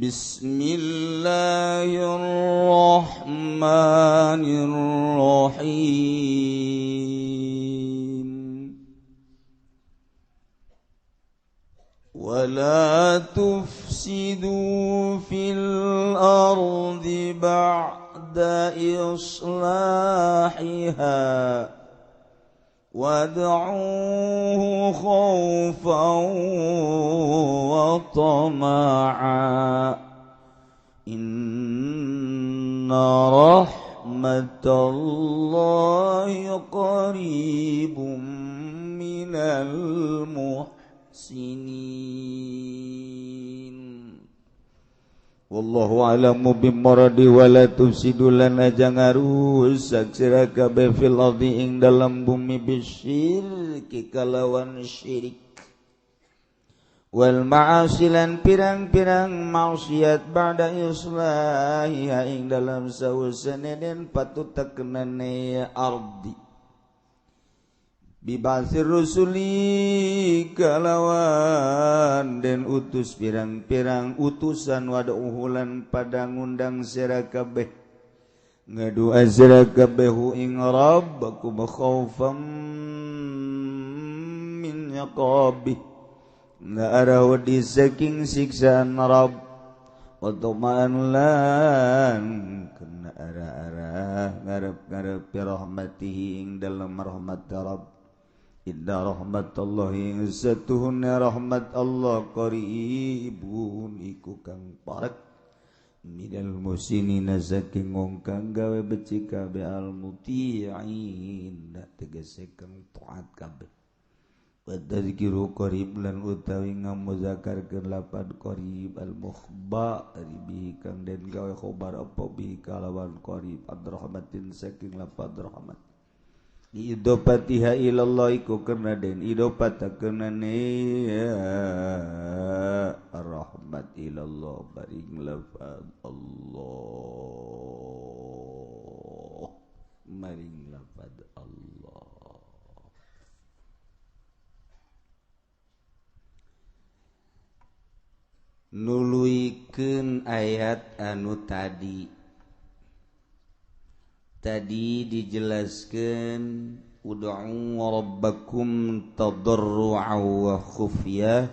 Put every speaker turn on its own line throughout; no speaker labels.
Bismillahirrahmanirrahim. Wala tufsidu fil ardi ba'da islahiha wad'uhu khawfan wa tama'a inna rahmatallahi qaribum minal muhsinin. Wallahu a'lamu bimmaradi wala tufsidu lan aja ngarusak sira kabeh fil ardi ing dalam bumi bisyirki kalawan syirik wal ma'asilan pirang-pirang maksiat ba'da islahiha ing dalam sausana den patut tekenane ardi bibasir rusuli kalawan den utus pirang-pirang utusan wad'uhulan pada ngundang sira kabeh ngadu sira kabeh ing rabbakum khaufam min iqabih ngarau di saking siksaan Rabb wa lan kena arah-arah ngarep-ngarep rahmatihi ing dalam rahmat Rabb. Inna rahmatallahi satuhunna rahmat Allah qaribun iku kang parek minal musinina saking wong kang gawe beci kabeh al muti'in tegese kang taat kabeh wa tadzkiru qarib lan utawi ngamuzakarkeun lapad qarib al mukhbari bi kang den gawe khobar apa bi kalawan qarib adrahmatin saking lapad rahmat idopatiha ilallah iku karena den idopatakeun ya rahmat ilallah baring lafaz Allah maring lafaz Allah. Nuluikeun ayat anu tadi dijelaskan ud'u rabbakum tadarru'an wa khufyah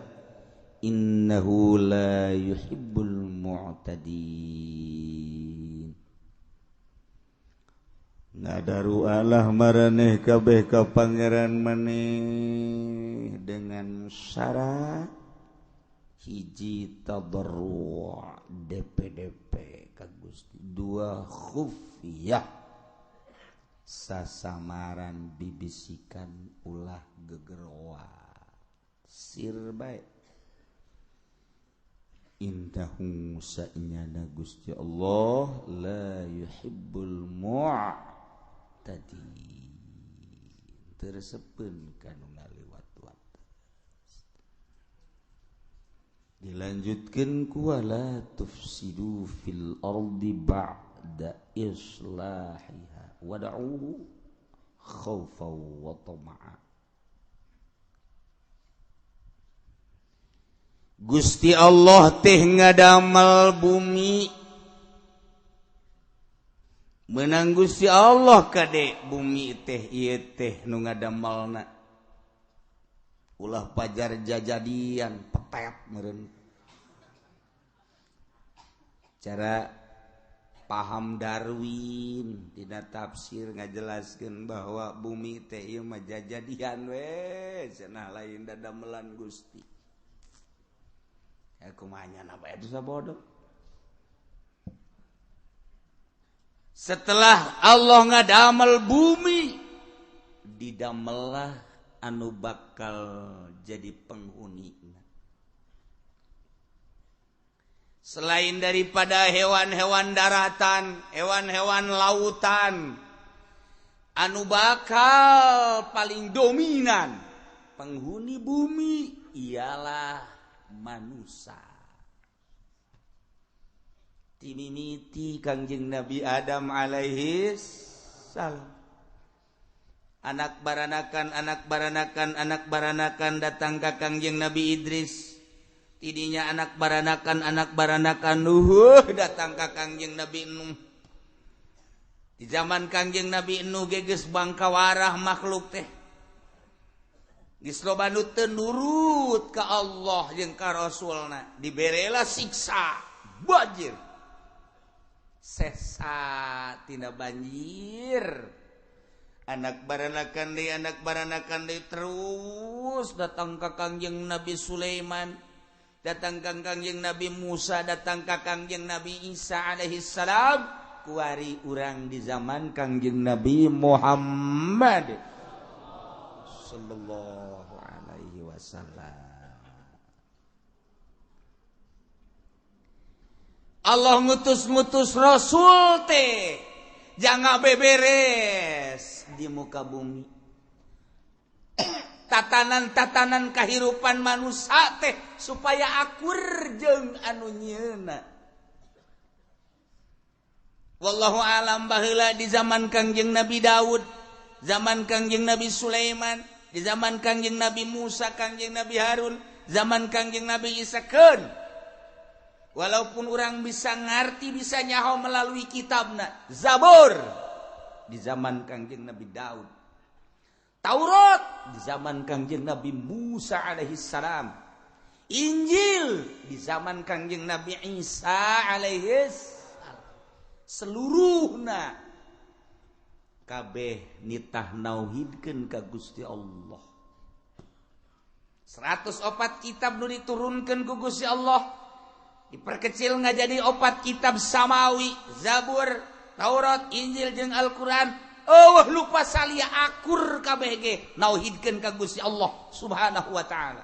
innahu la yuhibbul mu'tadin. Ngadaru Allah maraneh kabeh ka pangeran maneh dengan syarat hiji tadarru' DP ka Gusti, dua khufyah sasamaran bibisikan ulah gegerwa sir bae indahu sa'nyana Gusti Allah la yuhibbul mu'tadin tersepen kanu ngaliwat-wates. Dilanjutkeun ku wala tufsidu fil ardi ba'da islahiha wad'uhu khaufan wa tama'a. Gusti Allah teh ngadamel bumi meunang Gusti Allah kade bumi teh ieu teh nu ngadamelna ulah pajar jajadian petet meureun cara paham Darwin dina tafsir ngajelaskeun bahwa bumi teh ieu mah jajadian we cenah lain dadamelan Gusti. Ya kumaha apa itu sabodoh. Setelah Allah ngadamel bumi didamelah anu bakal jadi penghunina. Selain daripada hewan-hewan daratan, hewan-hewan lautan, anu bakal paling dominan penghuni bumi ialah manusia. Timimiti Kangjeng Nabi Adam alaihi salam. Anak baranakan datang ke Kangjeng Nabi Idris. tidinya anak baranakan datang ka Kangjeng Nabi Nuh. Di zaman Kangjeng Nabi Nuh geus bangkawarah makhluk teh geus loba nu teu nurut ka Allah jeung ka Rasulna, diberela siksa banjir sesa tina banjir. Anak baranakan deui terus datang ka Kangjeng Nabi Sulaiman, datang ka Kangjeng Nabi Musa, datang ka Kangjeng Nabi Isa alaihi salam, kuari urang di zaman Kangjeng Nabi Muhammad sallallahu alaihi wasallam. Allah ngutus Rasul teh jangan beberes di muka bumi. Tatanan kehidupan manusia teh supaya akur jeung anu nyeuna. Wallahu alam baheula di zaman Kangjeng Nabi Daud, zaman Kangjeng Nabi Sulaiman, di zaman Kangjeng Nabi Musa, Kangjeng Nabi Harun, zaman Kangjeng Nabi Isa keun. Walaupun orang bisa ngerti, bisa nyaho melalui kitabna Zabur di zaman Kangjeng Nabi Daud, Taurat di zaman Kangjeng Nabi Musa alaihi salam, Injil di zaman Kangjeng Nabi Isa alaihi salam, seluruhna kabeh nitah nauhidkeun ka Gusti Allah. 104 kitab nu diturunkeun ku Gusti Allah diperkecil nggak jadi 4 kitab samawi, Zabur, Taurat, Injil jeung Al-Quran. Lupa salia akur kabeh ge nauhidkeun ka Gusti Allah Subhanahu wa taala.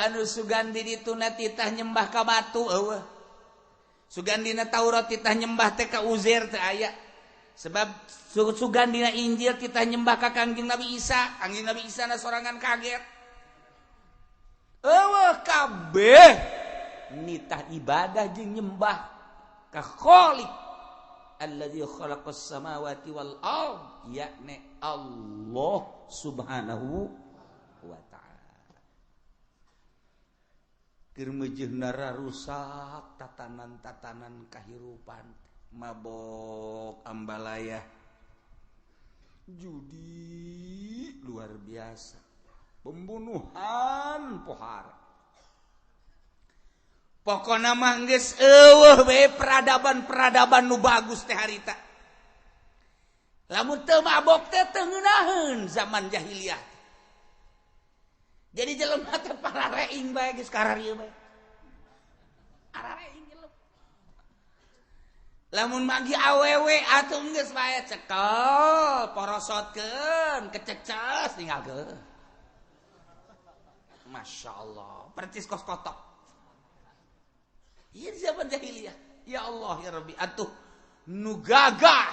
Anu sugandi dituna titah nyembah ka batu, sugandina Taurat titah nyembah teh ka Uzair teh aya. Sebab sugandina Injil titah nyembah ka Kangjeng Nabi Isa, Kangjeng Nabi Isa na sorangan kaget. Kabeh nitah ibadah jeung nyembah ka Khaliq alladzi khalaqas samawati wal ard, yakni Allah Subhanahu wa taala. Keur meujeuhna rusak tatanan-tatanan kahirupan, mabok, ambalaya, judi luar biasa, pembunuhan pohara. Pokona mah geus eueuh we peradaban nu bagus teh harita. Lamun teu mabok teh teu ngeunaheun zaman jahiliyah. Jadi jelema teh parareing bae geus kararieu bae. Arareing jelema. Lamun magi awewe atuh geus bae cekel, porosotkeun, kececas tinggalkeun. Masya Allah, percis kos kotok. Iya di zaman jahiliyah. Ya Allah ya Rabbi, atuh nu gagah,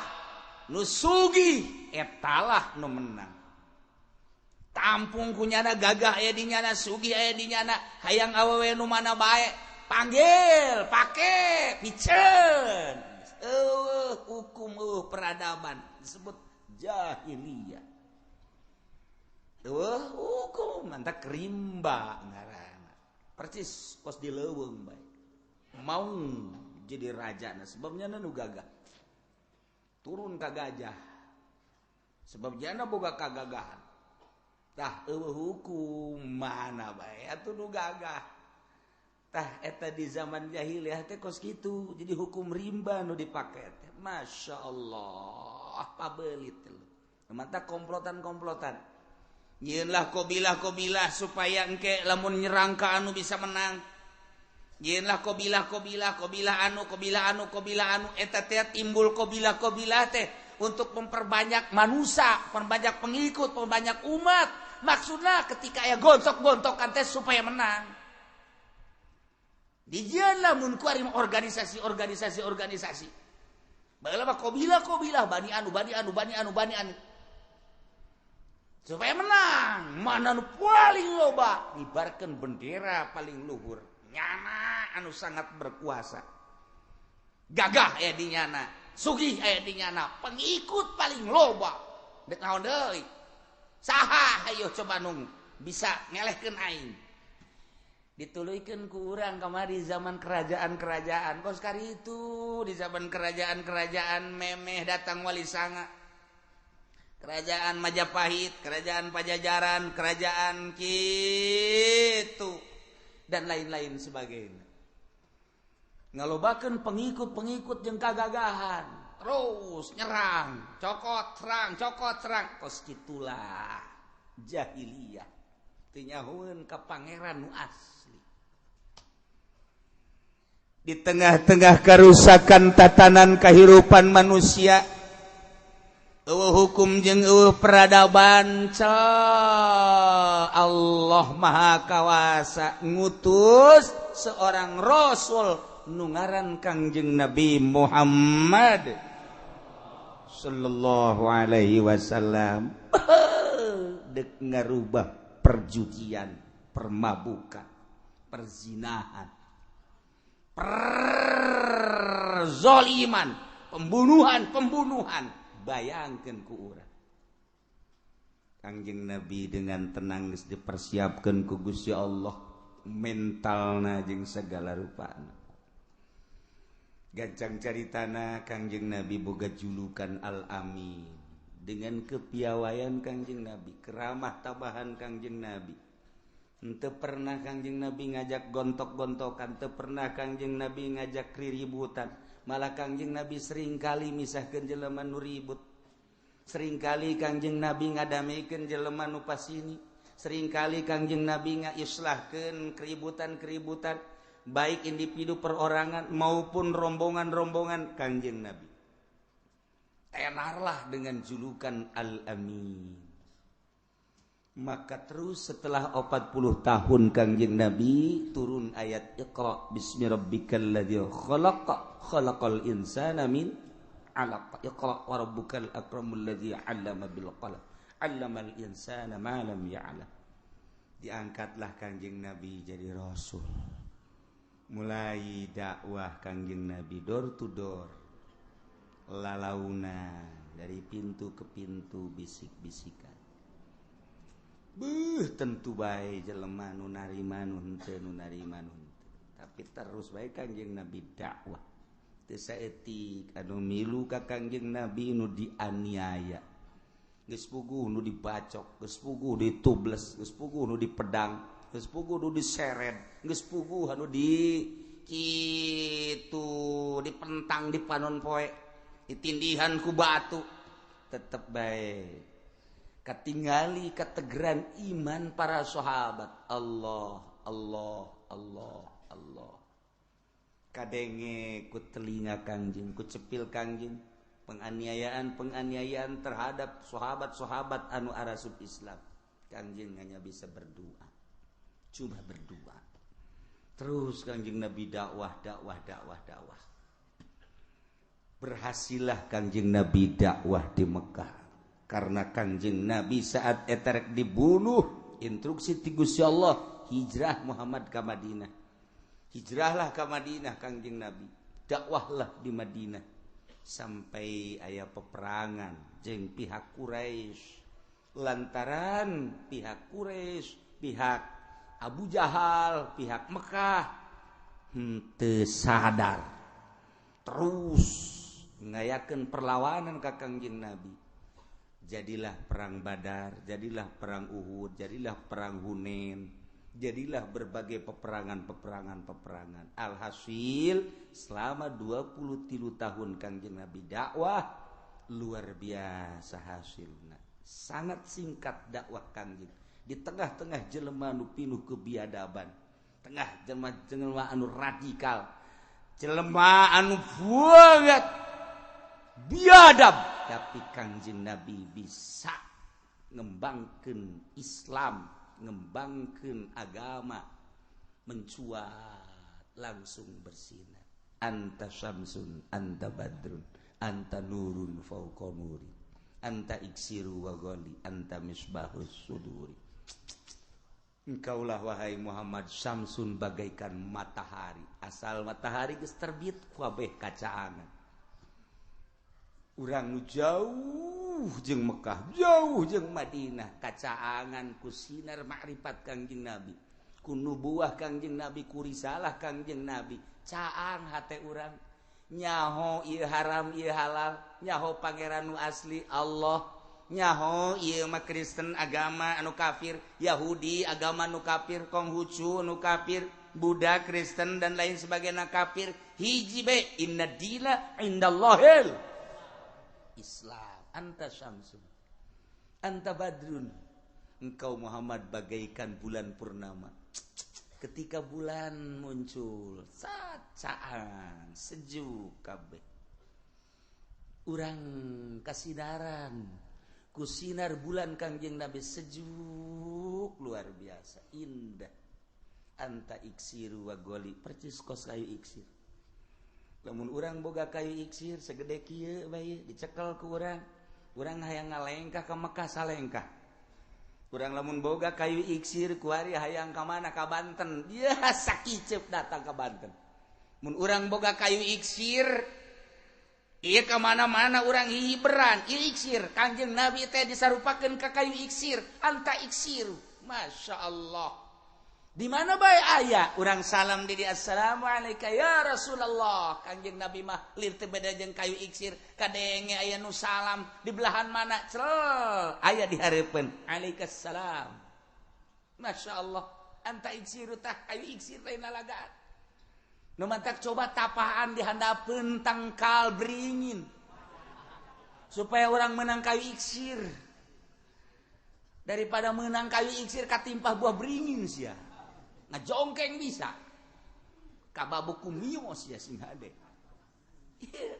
nu sugih, etalah nu menang. Tampung kunyana gagah aya dinyana, sugih aya dinyana, hayang awewe nu mana bae, panggil, pake, piceun. Hukum peradaban disebut jahiliyah. Hukum mantap rimba ngaranna. Percis kos di leuweung bae. Mau jadi raja, nah sebabnya nu gagah turun ka gajah, sebabnya boga kagagahan. Tah hukum mana bae atuh nu gagah. Tah eta di zaman jahiliyah teh kos kitu, jadi hukum rimba nu dipake teh. Masya Allah, pabelit teh. Mata komplotan-komplotan. Nyeunlah kobilah supaya engke lamun nyerang ka anu bisa menang. Nyeunlah kobilah anu eta teh timbul kobilah teh untuk memperbanyak manusia, memperbanyak pengikut, memperbanyak umat. Maksudnya ketika aya gontok-gontokan teh supaya menang. Dijieun lamun kuari organisasi. Baheula mah kobilah, bani anu. Supaya menang, mana nu paling loba ngibarkeun bendera paling luhur. Nyana anu sangat berkuasa, gagah aya di nyana, sugih aya di nyana, pengikut paling loba. Dek naon deui? Saha hayu coba nung bisa ngelehkeun aing?
dituluykeun ku urang kamari zaman kerajaan-kerajaan kos kari itu di zaman kerajaan-kerajaan memeh datang wali sanga kerajaan Majapahit kerajaan Pajajaran kerajaan kitu dan lain-lain sebagainya ngalobakeun pengikut-pengikut jeung kagagahan terus nyerang cokot serang kos kitulah jahiliyah teu nyahoeun ka pangeran nu asli di tengah-tengah kerusakan tatanan kehidupan manusia eueuh hukum jeung eueuh peradaban Allah Maha Kawasa ngutus seorang rasul nu ngaran Kangjeng Nabi Muhammad sallallahu alaihi wasallam dek ngarubah perjudian, permabukan, perzinahan perzoliman, pembunuhan, bayangkeun ku urang. Kangjeng Nabi dengan tenang geus dipersiapkeun ku Gusti Allah mentalna jeung segala rupana. Gancang caritana Kangjeng Nabi boga julukan Al-Amin. Dengan kepiawaian Kangjeng Nabi, keramah tabahan Kangjeng Nabi. Henteu pernah Kangjeng Nabi ngajak gontok-gontokan, teu pernah Kangjeng Nabi ngajak riributan. Malah Kangjeng Nabi seringkali misahkeun jelema nu ribut. Seringkali Kangjeng Nabi ngadamekeun jelema nu pasini. Seringkali Kangjeng Nabi ngaislahkeun keributan-keributan baik individu perorangan maupun rombongan-rombongan Kangjeng Nabi. Tenarlah dengan julukan Al-Amin. Maka terus setelah 40 tahun Kangjeng Nabi turun ayat Iqra bismi rabbikal ladzi khalaq khalaqal insana min 'alaq Iqra wa rabbukal akramul ladzi 'allama bil qalam 'allamal insana ma lam ya'lam. Diangkatlah Kangjeng Nabi jadi rasul. Mulai dakwah Kangjeng Nabi door to door. Lalauna dari pintu ke pintu bisik-bisikan. Tentu baik jelema nu narima nu henteu nu narima nu henteu. Tapi terus bae Kangjeng Nabi dakwah. Teu saeutik anu milu ka Kangjeng Nabi nu dianiaya. Geus puguh nu dibacok, geus puguh ditubles, geus puguh nu dipedang, geus puguh nu diseret, geus puguh anu di kitu dipentang dipanon poe, ditindihan ku batu. Tetep bae katingali kategeran iman para sahabat. Allah kadenge ku telinga Kangjeng, ku cepil Kangjeng penganiayaan terhadap sahabat-sahabat anu arasub Islam. Kangjeng hanya bisa berdoa, cuma berdoa. Terus Kangjeng Nabi dakwah. Berhasillah Kangjeng Nabi dakwah di Mekah. Karena Kangjeng Nabi saat eterek dibunuh, instruksi ti Gusti Allah, hijrah Muhammad ka Madinah. Hijrahlah ka Madinah Kangjeng Nabi. Dakwahlah di Madinah sampai aya peperangan jeung pihak Quraisy. Lantaran pihak Quraisy, pihak Abu Jahal, pihak Mekah henteu sadar. Terus ngayakeun perlawanan ka Kangjeng Nabi. Jadilah perang Badar, jadilah perang Uhud, jadilah perang Hunain, jadilah berbagai peperangan. Alhasil selama 23 tahun Kangjeng Nabi dakwah luar biasa hasilna. Sangat singkat dakwah Kangjeng. Di tengah-tengah jelema anu pinuh kebiadaban, tengah jelema anu radikal, jelema anu buangat biadab. Tapi Kangjeng Nabi bisa ngembangkeun Islam, ngembangkeun agama, mencuat langsung bersinar. Anta syamsun, anta badrun, anta nurun fauqa nuri, anta iksiru wa ghali, anta misbahus suduri. Engkaulah wahai Muhammad syamsun bagaikan matahari. Asal matahari geus terbit kabeh kacaangan. Urang nu jauh jeung Mekah, jauh jeung Madinah, kacaangan ku sinar makrifat Kangjeng Nabi, nubuah Kangjeng Nabi ku risalah Kangjeng Nabi caang hate urang nyaho ieu haram ieu halal nyaho pangeran nu asli Allah nyaho ieu mah Kristen agama anu kafir Yahudi agama nu kafir Konghucu nu kafir Buddha Kristen dan lain sebagainya kafir hiji be inna dina indallahil Islam anta syamsun anta badrun engkau Muhammad bagaikan bulan purnama ketika bulan muncul sacaan sejuk kabeh urang kasidaran ku sinar bulan Kangjeng Nabi sejuk luar biasa indah anta iksiru wa goli percis kos kayu iksir lamun urang boga kayu iksir segede kieu bae dicekel ku urang hayang ngalengkah ka Mekah salengkah urang lamun boga kayu iksir ku ari hayang ka mana ka Banten dia sakicep datang ka Banten mun urang boga kayu iksir ieu ka mana-mana urang hiberan ieu iksir Kangjeng Nabi teh disarupakeun ka kayu iksir anta iksir masyaallah di mana bae aya urang salam di assalamualaikum ya Rasulullah Kangjeng Nabi mah lir teu beda jeung kayu iksir kadenge aya nu salam di belahan mana crel aya di hareupeun alaikassalam masyaallah anta iksir tah kayu iksir lain lalagaan nu mantak coba tapaan dihandapeun tangkal beringin supaya orang menang kayu iksir daripada menang kayu iksir katimpah buah beringin sia ngajongkeng bisa kababu kumios ya sing hade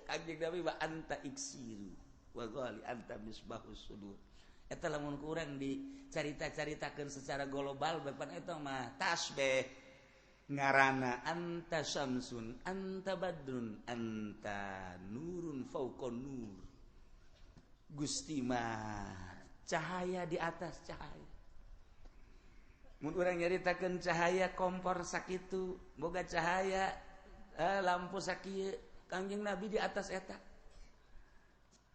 Kangjeng Nabi wa anta iksiru wa ghali anta misbahus sudur eta lamun kurang dicarita-caritakeun secara global bepan eta mah tasbih ngaranna anta syamsun anta badrun anta nurun fauqan nur Gusti mah cahaya di atas cahaya mun urang nyaritakeun cahaya kompor sakitu boga cahaya lampu sakieu Kangjeng Nabi di atas eta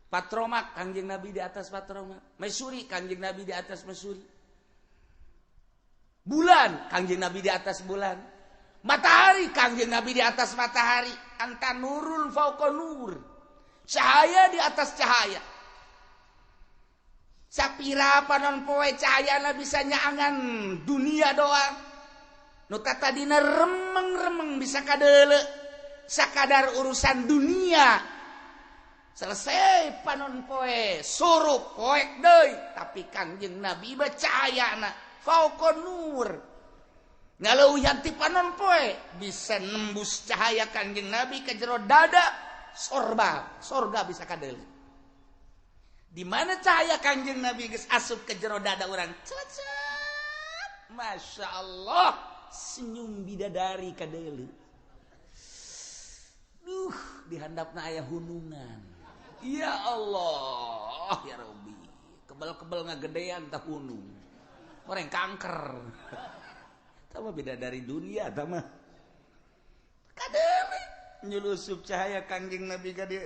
patromak Kangjeng Nabi di atas patromak mesuri Kangjeng Nabi di atas mesuri bulan Kangjeng Nabi di atas bulan matahari Kangjeng Nabi di atas matahari anta nurun fauqa nur cahaya di atas cahaya sapira panon poe cahayana bisa nyaangan dunia doang nu tadina remeng-remeng bisa kadeule sakadar urusan dunia selesai panon poe surup poek deui tapi Kangjeng Nabi cahayana fauqa nur ngaleuwih ti panon poe bisa nembus cahaya Kangjeng Nabi ke jero dada sorga bisa kadeule di mana cahaya Kangjeng Nabi geus asup ke jero dada urang cecep masyaallah senyum bidadari kadeuleu di handapna aya hunungan ya Allah ya Rabbi kebel-kebel ngagedean tah hunung orang kanker tah mah bidadari dunia tah mah kadeuleu nyulusup cahaya Kangjeng Nabi ka dieu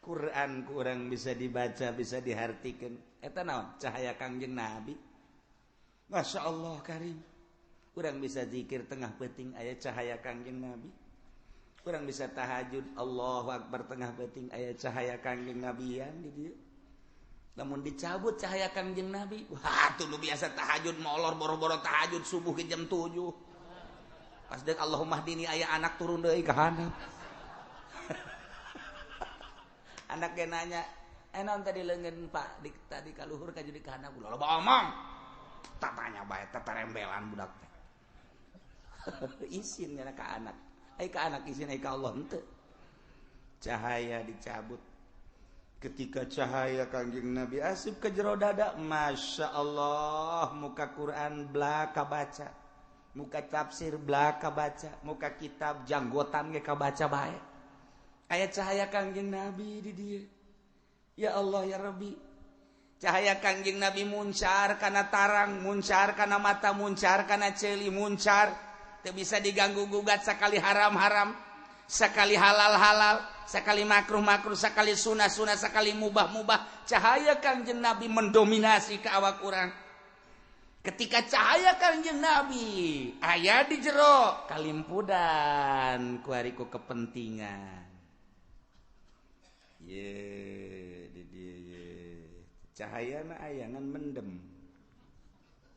Quran kurang bisa dibaca bisa dihartikeun eta naon cahaya Kangjeng Nabi Masya Allah karim kurang bisa zikir tengah peuting aya cahaya Kangjeng Nabi kurang bisa tahajud Allahu Akbar tengah peuting aya cahaya Kangjeng Nabian di dieu lamun dicabut cahaya Kangjeng Nabi wah tuh lu biasa tahajud molor boro-boro tahajud subuh ke jam 7 pas deuk Allahumma hdini aya anak turun deui ka handap anak ge nanya enon tadi leungeun Pak tadi ka luhur ka jadi ka handap ulah loba omong tatanya bae tatarembelan budak teh isin nya ka anak ai ka anak isin ai ka Allah henteu cahaya dicabut ketika cahaya Kangjeng Nabi asup ke jero dada Masya Allah muka Quran belaka baca muka tafsir belaka baca muka kitab janggotan ge kabaca bae aya cahaya Kangjeng Nabi di dieu ya Allah ya Rabbi cahaya Kangjeng Nabi muncar kana tarang muncar kana mata muncar kana ceuli muncar teu bisa diganggu gugat sakali haram-haram sakali halal-halal sakali makruh-makruh sakali sunah-sunah sakali mubah-mubah cahaya Kangjeng Nabi mendominasi ke awak urang ketika cahaya Kangjeng Nabi aya di jero kalimpudan ku hariku kepentingan di dieu ye cahayana aya ngan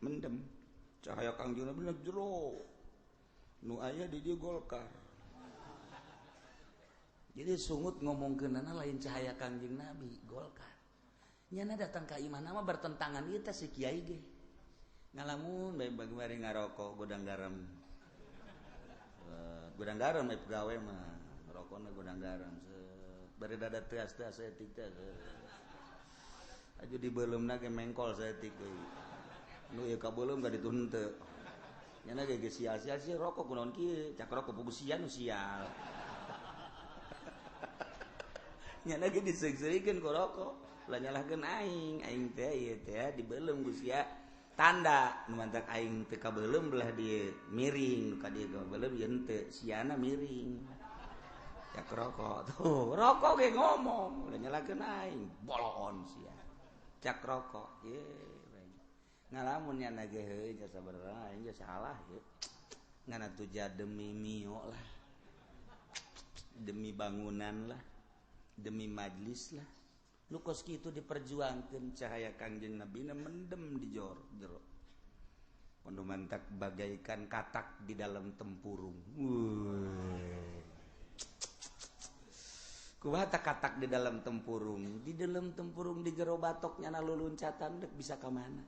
mendem cahaya Kangjeng Nabi na jero nu aya di dieu Golkar jadi sungut ngomongkeunana lain cahaya Kangjeng Nabi Golkar nyana datang ka imana mah bertentangan ieu teh si kiai ge ngalamun bae bagi ngarokok godang garam gawe mah rokokna godang garam bari dada teas-teas saeutik teh aju dibeulumna ge mengkol saeutik euy nu ieu kabeulum ka ditu henteu nyana ge sia-sia rokok kunaon kieu cak rokok pugu sia nu sial nyana ge diseug-seugikeun ku rokok lah nyalahkeun aing teh ieu teh dibeulum ku sia tanda nu mantak aing teu kabeulem belah dia miring nu ka dieu kabeulem ieu henteu siana miring cak rokok tuh rokok ge ngomong udah nyalakeun aing bolon sia cak rokok ye ngalamun nya ge heuh nya sabaraha aing ge salah ye ngana tuja demi mio lah demi bangunan lah demi majlis lah nu kos kitu diperjuangkeun cahaya Kangjeng Nabi na mendem di jero panu mantak bagaikan katak di dalam tempurung kumaha katak di dalam tempurung di jero batoknya na luluncatan dek bisa ka mana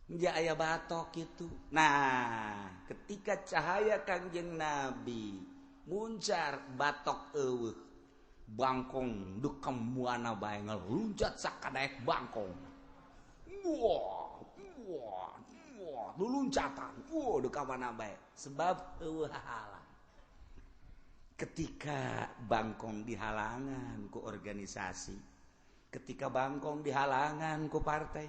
nya aya batok kitu nah ketika cahaya Kangjeng Nabi muncar batok eueuh bangkong dukam muana bae ngeluncat sakadaek bangkong wah luncatan dukam mana bae sebab eueuh hahalan ketika bangkong dihalangan ku organisasi ketika bangkong dihalangan ku partai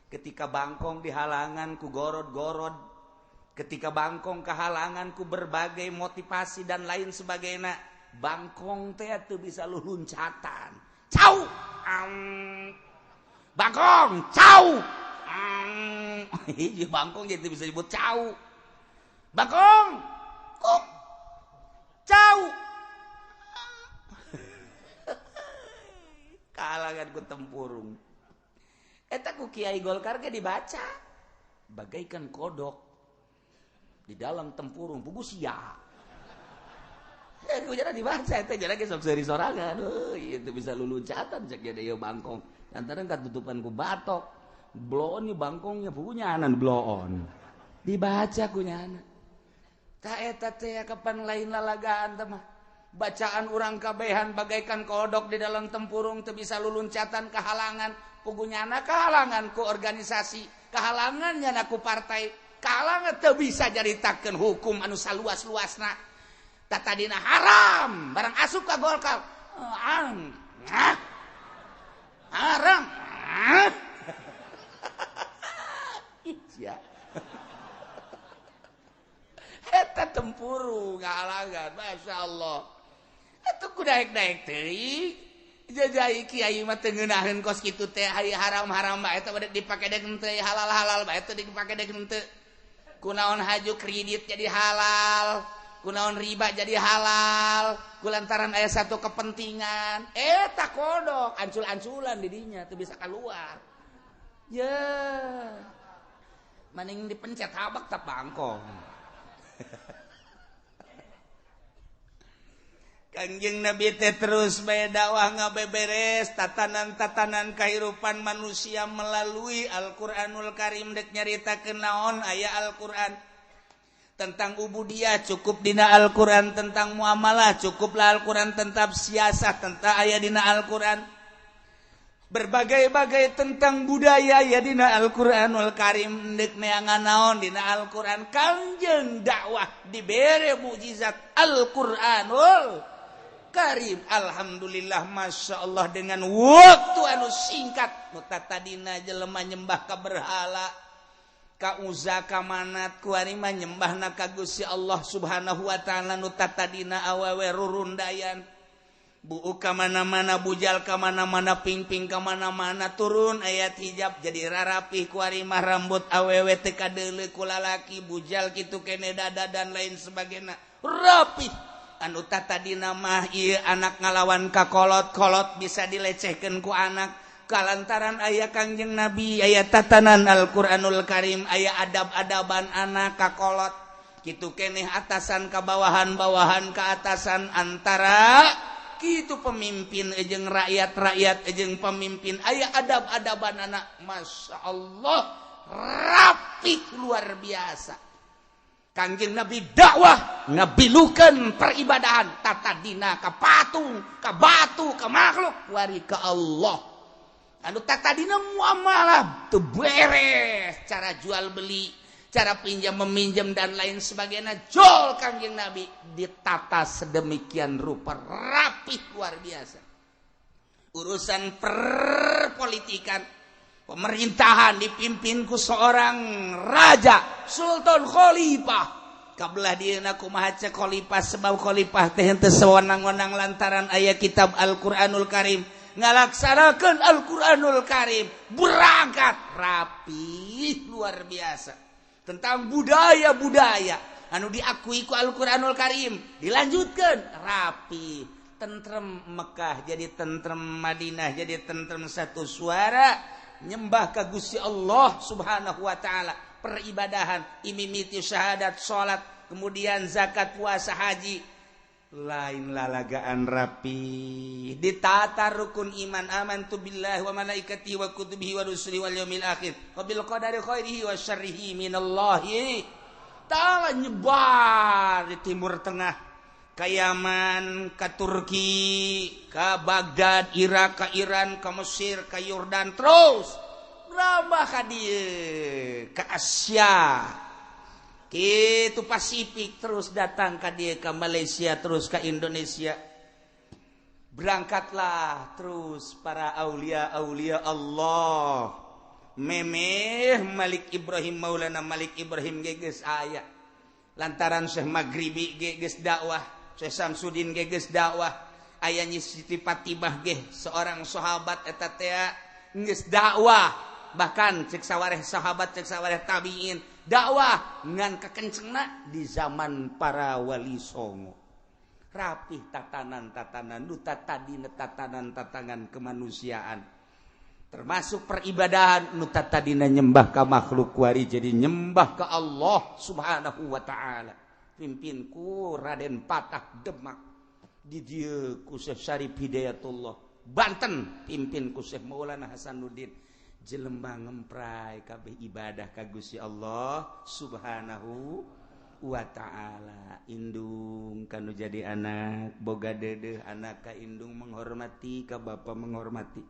ketika bangkong dihalangan ku gorod-gorod ketika bangkong kehalangan ku berbagai motivasi dan lain sebagainya bangkong teh teu bisa luluncatan. Cau. Bangkong, cau. Ieu bangkong jadi bisa disebut cau. Bangkong. Kok. Cau. Kalangan ku tempurung. Eta ku Kiai Golkar ge dibaca bagaikan kodok di dalam tempurung pugu sia. Aku jangan dibaca, itu jangan lagi sok seri sorangan. Itu bisa luluncatan cek jadi bangkong. Lantaran katutupan ku batok, bloon nih bangkongnya punya anan bloon. Dibaca ku nyana. Tak eta teh kapan lain lalagaan teh mah. Bacaan urang kabehan bagaikan kodok di dalam tempurung teu bisa luluncatan kehalangan. Pugunyana kehalangan ku organisasi, kehalangan nyana ku partai, kehalangan teu bisa jaritakeun hukum anu saluas-luasna. Tatadina haram barang asup ka Golkar haram ya eta tempuru ngalangan masyaallah atuh ku daek-daek teuing jajai kiai mah teu ngeunaheun kos kitu teh haram-haram bae eta bade dipake dek teu halal-halal bae teu dipake dek teu kunaon haju kredit jadi halal kunaon riba jadi halal kulantaran aya satu kepentingan eta kodok ancul-anculan di dinya teu bisa keluar ya maning dipencet habak teh bangkong Kangjeng Nabi teh terus bae dakwah ngabeberes tatanan-tatanan kehidupan manusia melalui Al-Qur'anul Karim dek nyaritakeun naon aya Al-Qur'an tentang ubudiyah cukup dina Al-Quran tentang muamalah cukuplah Al-Quran tentang siasat tentang aya dina Al-Quran berbagai-bagai tentang budaya ya dina Al-Quranul Karim deuk neangan naon dina Al-Quran Kangjeng dakwah dibere mukjizat Al-Quranul Karim alhamdulillah masya Allah dengan waktu anu singkat mutatadina jelema nyembah ka berhala ka uza ka manat ku ari mah nyembahna ka Gusti Allah Subhanahu wa taala nu tatadina awewe rurundayan Buuk ka mana-mana, bujal ka mana-mana, ping-ping ka mana-mana, turun ayat hijab jadi rarapih ku ari mah rambut awewe teu kadeuleu ku lalaki, bujal kitu kene dada dan lain sebagainya. Rapih. Anu tatadina mah ieu anak ngalawan ka kolot-kolot bisa dilecehkeun ku anak. Kalantaran aya Kangjeng Nabi, aya tatanan Al-Qur'anul Karim, aya adab-adaban anak ka kolot. Kitu keneh atasan ka bawahan, bawahan ka atasan, antara kitu pemimpin jeung rakyat jeung pemimpin aya adab-adaban anak. Masya Allah rapi luar biasa. Kangjeng Nabi dakwah ngabilukeun peribadahan tata dina ka patung, ka batu, ka makhluk wari ka Allah. Anu tata dina muamalah teu beres, cara jual beli, cara pinjam meminjam dan lain sebagainya. Jol Kangjeng Nabi ditata sedemikian rupa rapih luar biasa. Urusan perpolitikan, pemerintahan dipimpin ku seorang raja, Sultan Khalifah. Kabelah dieuna kumaha cek khalifah, sebab khalifah teh henteu sewenang-wenang lantaran aya kitab Al-Qur'anul Karim. Ngalaksanakeun Al-Qur'anul Karim, berangkat rapi luar biasa. Tentang budaya-budaya anu diakui ku Al-Qur'anul Karim, dilanjutkan rapi. Tentrem Mekah jadi tentrem Madinah, jadi tentrem satu suara, nyembah ka Gusti Allah Subhanahu wa taala, peribadahan, imimiti syahadat, salat, kemudian zakat, puasa, haji, lain lalagaan rapi. Ditata rukun iman, amantu billahi wa malaikatihi wa kutubihi wa rusulihi wal yaumil akhir wa bil qadari khairihi wa syarrihi minallahi ta'ala. Nyebar di timur tengah, ka Yaman, ka Turki, ka Baghdad, Irak, ka Iran, ka Mesir, ka Yordan, terus rambah ka dieu ka Asia, kitu Pasifik, terus datang ka dieu ka Malaysia, terus ka Indonesia. Berangkatlah terus para aulia-aulia Allah. Memeh Malik Ibrahim, Maulana Malik Ibrahim geus aya. Lantaran Syekh Maghribi geus dakwah, Syekh Samsudin geus dakwah, aya Nyi Siti Fatimah ge seorang sahabat eta teh geus dakwah. Bahkan cek sawareh sahabat, cek sawareh tabiin dakwah ngan kakencengna di zaman para wali songo. Rapih tatanan-tatanan nu tatadina tatanan-tatanan kemanusiaan, termasuk peribadahan nu tatadina nyembah ka makhluk wari jadi nyembah ka Allah Subhanahu wa taala. Pimpin ku Raden Patah Demak, di dieu ku Syekh Syarif Hidayatullah Banten, pimpin ku Syekh Maulana Hasanuddin. Jelema ngemprai kabeh ibadah ka Gusti Allah Subhanahu wa ta'ala. Indung kanu jadi anak, boga dedeh anak ka indung menghormati, ka bapa menghormati.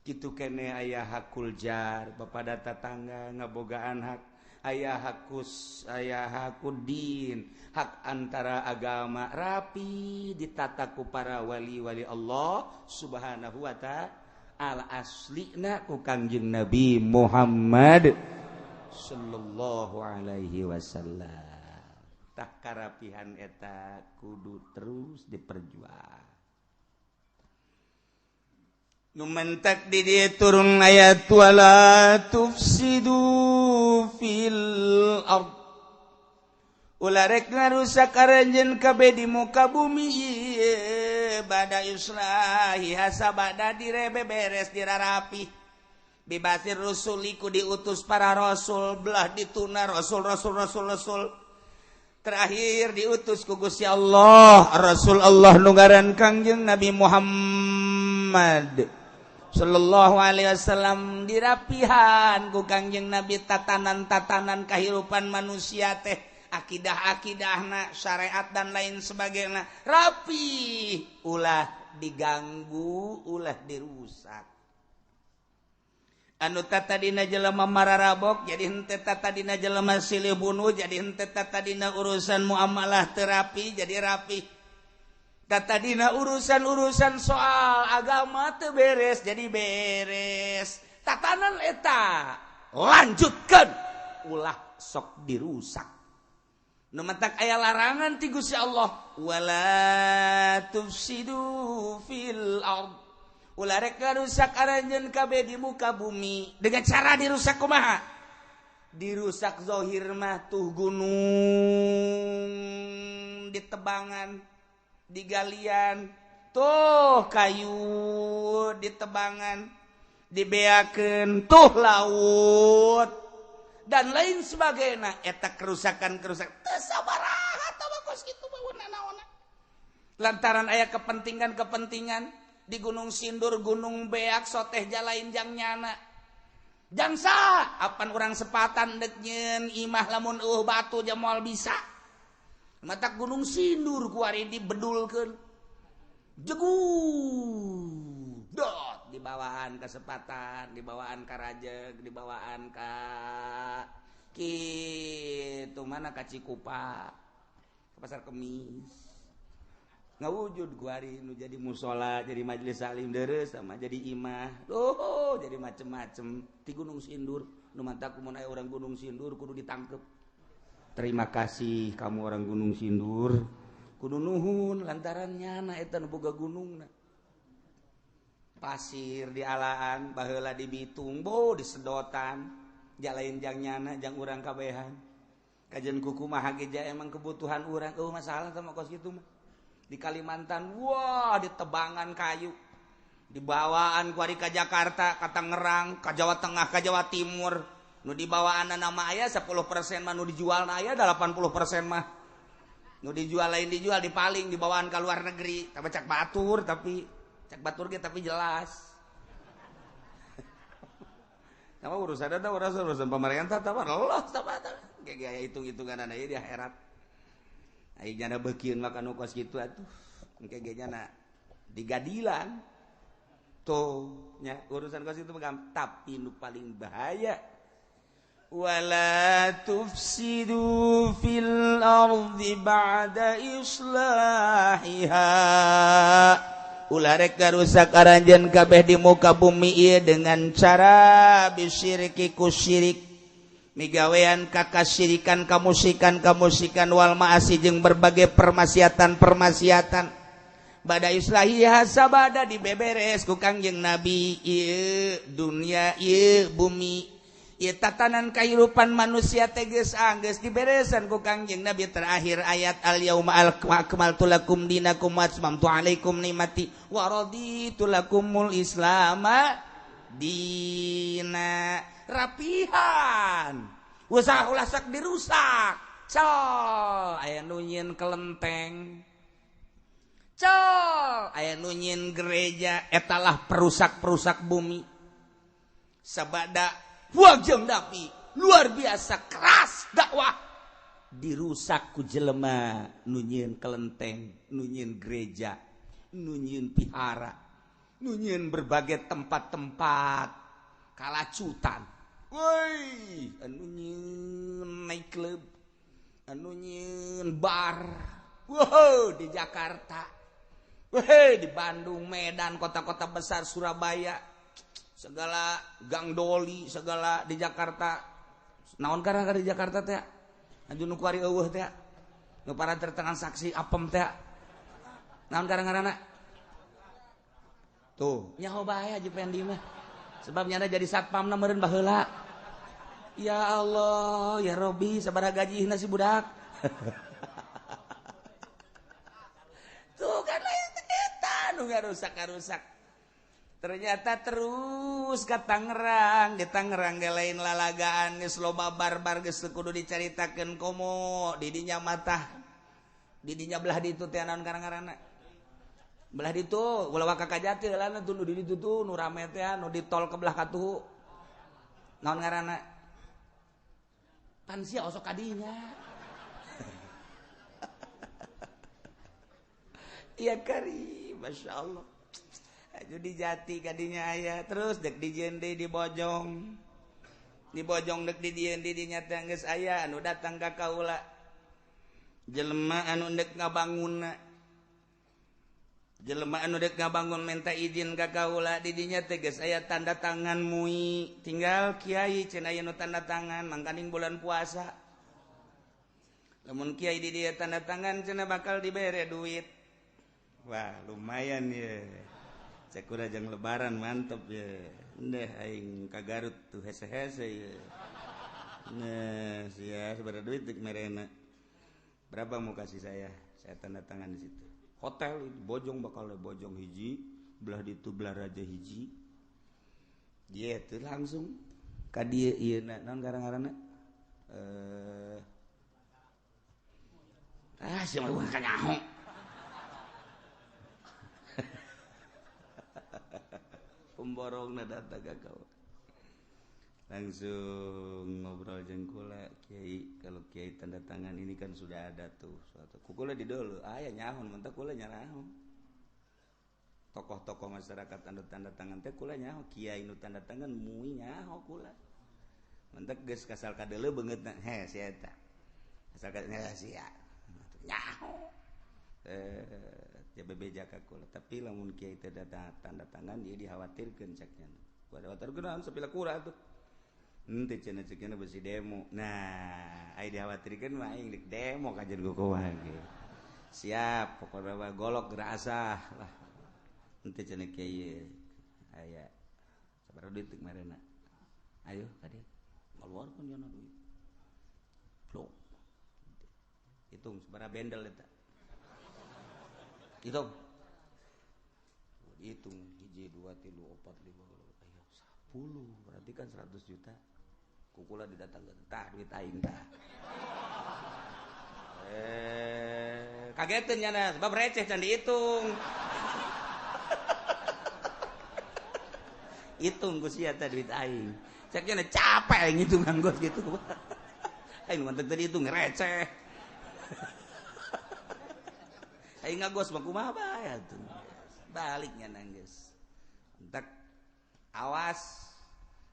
Kitu kene aya hakul jar, bapada tetangga ngabogaan hak, aya hakus, aya hakudin, hak antara agama rapi ditata ku para wali-wali Allah Subhanahu wa ta'ala. Aslina ku Kangjeng Nabi Muhammad sallallahu alaihi wasallam. Tak karapihan eta kudu terus diperjuang. Nu mentak di dieu turun ayat wala tufsidu fil ard. Ulah rek ngarusak aranjeun kabeh di muka bumi ieu bada islahi hasabada direbe beres dirarapi. Bibasir rusuliku diutus para rasul, belah dituna rasul. Terakhir diutus ku Gusti Allah, Rasul Allah nungaran Kangjeng Nabi Muhammad sallallahu alaihi wasallam. Dirapihan ku Kangjeng Nabi tatanan-tatanan kehidupan manusia teh, akidah-akidahna, syariat dan lain sebagainya rapi, ulah diganggu, ulah dirusak. Anu tatadina jelema mararabok jadi henteu tatadina jelema silih bunuh, jadi henteu tatadina urusan muamalah terapi jadi rapi. Tatadina urusan soal agama teu beres jadi beres. Tatanan eta lanjutkeun, ulah sok dirusak. nu matak aya larangan ti Gusti Allah wala tufsidu fil ard ulah rek ngarusak aranjeun kabeh di muka bumi dengan cara dirusak kumaha dirusak zahir mah tuh gunung ditebangan digalian tuh kayu ditebangan dibeakeun tuh laut dan lain sebagainya eta kerusakan-kerusakan teu sabaraha tabakos kitu bae naonna lantaran aya kepentingan-kepentingan di Gunung Sindur Gunung Beak soteh jalain jang nyana jangsa apan urang sepatan dek nyeun imah lamun batu jam moal bisa mata Gunung Sindur ku ari dibedulkeun jegudot di bawaan kesempatan di bawaan karajeg di bawaan ka kitu mana ka Cikupa ke Pasar Kemis ngawujud guari nu jadi musola jadi majelis salim deres sama jadi imah jadi macem-macem di Gunung Sindur nu mantak mun aya orang Gunung Sindur kudu ditangkep terima kasih kamu orang Gunung Sindur kudu nuhun lantaran nyana eta nu boga gunungna pasir di alaan baheula di Bitung di sedotan jalain jang nyana jang urang kabehan kajian kuku mah hageja emang kebutuhan urang masalah sama kos kitu mah di Kalimantan wah ditebangan kayu di bawaan ku ari ka Jakarta ka Tangerang ka Jawa Tengah ka Jawa Timur nu di bawaan nama aya 10% mah nu dijualna aya 80% mah nu dijual lain dijual dipaling di bawaan ka luar negeri tapi cak batur tapi cak batur ge tapi jelas sama urusan ada urusan pemerintah tapi Allah sama kayak hitung-hitungan aya di akhirat ai jana beukieun makan kos kitu atuh engke ge jana digadilan tuh nya urusan kos kitu tapi nu paling bahaya wala tufsidu fil ardi ba'da islahiha ulah rek garusak aranjeun kabeh di muka bumi ieu dengan cara bisyirki kusyirik migawean kakasyirikan kamusikan wal ma'asi jeung berbagai permaksiatan bada islahiha sabada dibeberes ku Kangjeng Nabi ieu dunia ieu bumi ieu tatanan kahirupan manusia teges anggeus diberesan ku Kangjeng Nabi terakhir ayat al yauma akmaltu lakum dinakum wa atmamtu alaikum nikmati wa raditu lakumul islama dina rapihan usaha ulah sak dirusak col aya nu nyieun kelenteng col aya nu nyieun gereja etalah perusak bumi sabada wajeng dapi luar biasa keras dakwah dirusak ku jelema nu nyieun kelenteng nu nyieun gereja nu nyieun pihara nu nyieun berbagai tempat-tempat kalacutan woi anu nyieun night club anu nyieun bar wow di Jakarta di Bandung Medan kota-kota besar Surabaya segala gang doli segala di Jakarta naon karang di Jakarta teh anu nu kuari eueuh teh nu para tertengan saksi apem teh naon karang-karana tuh nyaho bae aja pendi mah sebab nyana jadi satpamna meureun baheula ya Allah ya Robbi sabaraha gajihna si budak tuh kan eta nu ngarusak ternyata terus ka Tangerang di Tangerang ge lain lalagaan geus loba barbar geus kudu dicaritakeun komo di dinya matah di dinya belah ditu teh naon karang-karana belah ditu ulah ka Kajati heulana tuh nu di ditu tuh nu rame teh nu di tol ke belah katuhu naon ngaranna pan sia osok kadinya iya kari masyaallah aju di Jati kadinya aya terus dek di Jende di Bojong dek di dieu di dinya teh geus aya anu datang ka kaula jelema anu dek ngabangunna jelema anu dek ngabangun minta izin ka kaula di dinya teh geus aya tanda tangan MUI tinggal kiai cenah aya nu tanda tangan mangkaning bulan puasa Lamun kiai di dia tanda tangan cenah bakal dibere duit. Wah, lumayan ya. Cek urang jang lebaran mantep ya. Ndeh aing ka Garut tuh hese-hese ya. Nah, sia sabaraha duit dik merena. Berapa mau kasih saya? Saya tanda tangan di situ. Hotel itu bojong bakal bojong hiji, belah ditu belah raja hiji. Dia tuh langsung ka dieu ieu naon garang-garangna? Siapa mah ka nyaho. Pemborongna datang ka kau. Langsung ngobrol jeung kula kiai, kalau kiai tanda tangan ini kan sudah ada tuh suatu. Kukula di dulu, aya nyahon mentak kula nyarahon. Tokoh-tokoh masyarakat tanda tangan teh kula nyaho, kiai nu tanda tangan muih nyaho kula. Mentak geus kasal kadeuleu beungeutna, sia eta. Kasal kadeuleu sia. Nyaho. Bebeja ka kula, tapi lamun kiai teh tanda tangan dia dikhawatirkeun ceknya. Khawatirkeun naon sapila kura atuh. Henteu cenah cekna besi demo. Nah, ai dikhawatirkeun mah aing dik demo kajen kukuha ge. Siap, pokona mah golok gerasah lah. Henteu cenah kiai aya sabaraha duit dik marena. Ayo ka dieu. Ngaluarkeun nya duit. Plong. Hitung sabaraha bendel eta. Hitung 1, 2, 3, 4, 5, 10, berarti kan 100 juta. Kukula didatangkeun tah duit aing tah. Kageteun nya sebab receh can dihitung. Hitung ku sia teh duit aing. Cek nya capek aing hitung anggot gitu. Aing mantep tadi hitung receh. Aing ngagos mah kumaha bae atuh. Baliknya nanggeus. Entek awas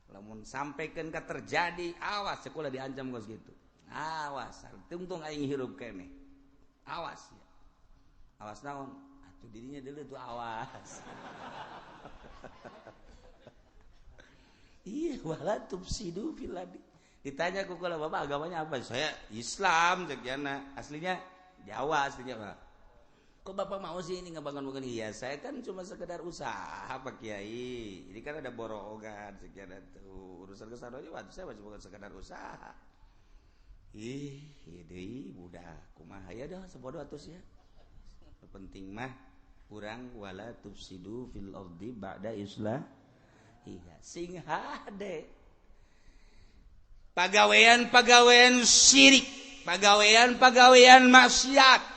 lamun sampekeun ka terjadi awas sekolah diancam gos gitu. Awas, tungtung aing hirup keneh. Awas ya. Awas naon? Atuh dirinya deuleu tuh awas. Iya, wala tufsidu fil ardi. Ditanya ku kula, "Bapak agamanya apa?" Saya Islam cekiana. Aslinya Jawa aslinya, Pak. Kok Bapak mau sih ini ngebangun-bangun? Iya, saya kan cuma sekedar usaha Pak Kiai. Ini kan ada borongan sekian itu. Urusan kesana aja waktu saya cuma sekedar usaha. Ih, deui budak. Kumaha ya dah sabodo atuh ya. Penting mah urang wala tufsidu fil ardi ba'da islah. Iya, sing hade. Pagawean-pagawean syirik, pagawean-pagawean maksiat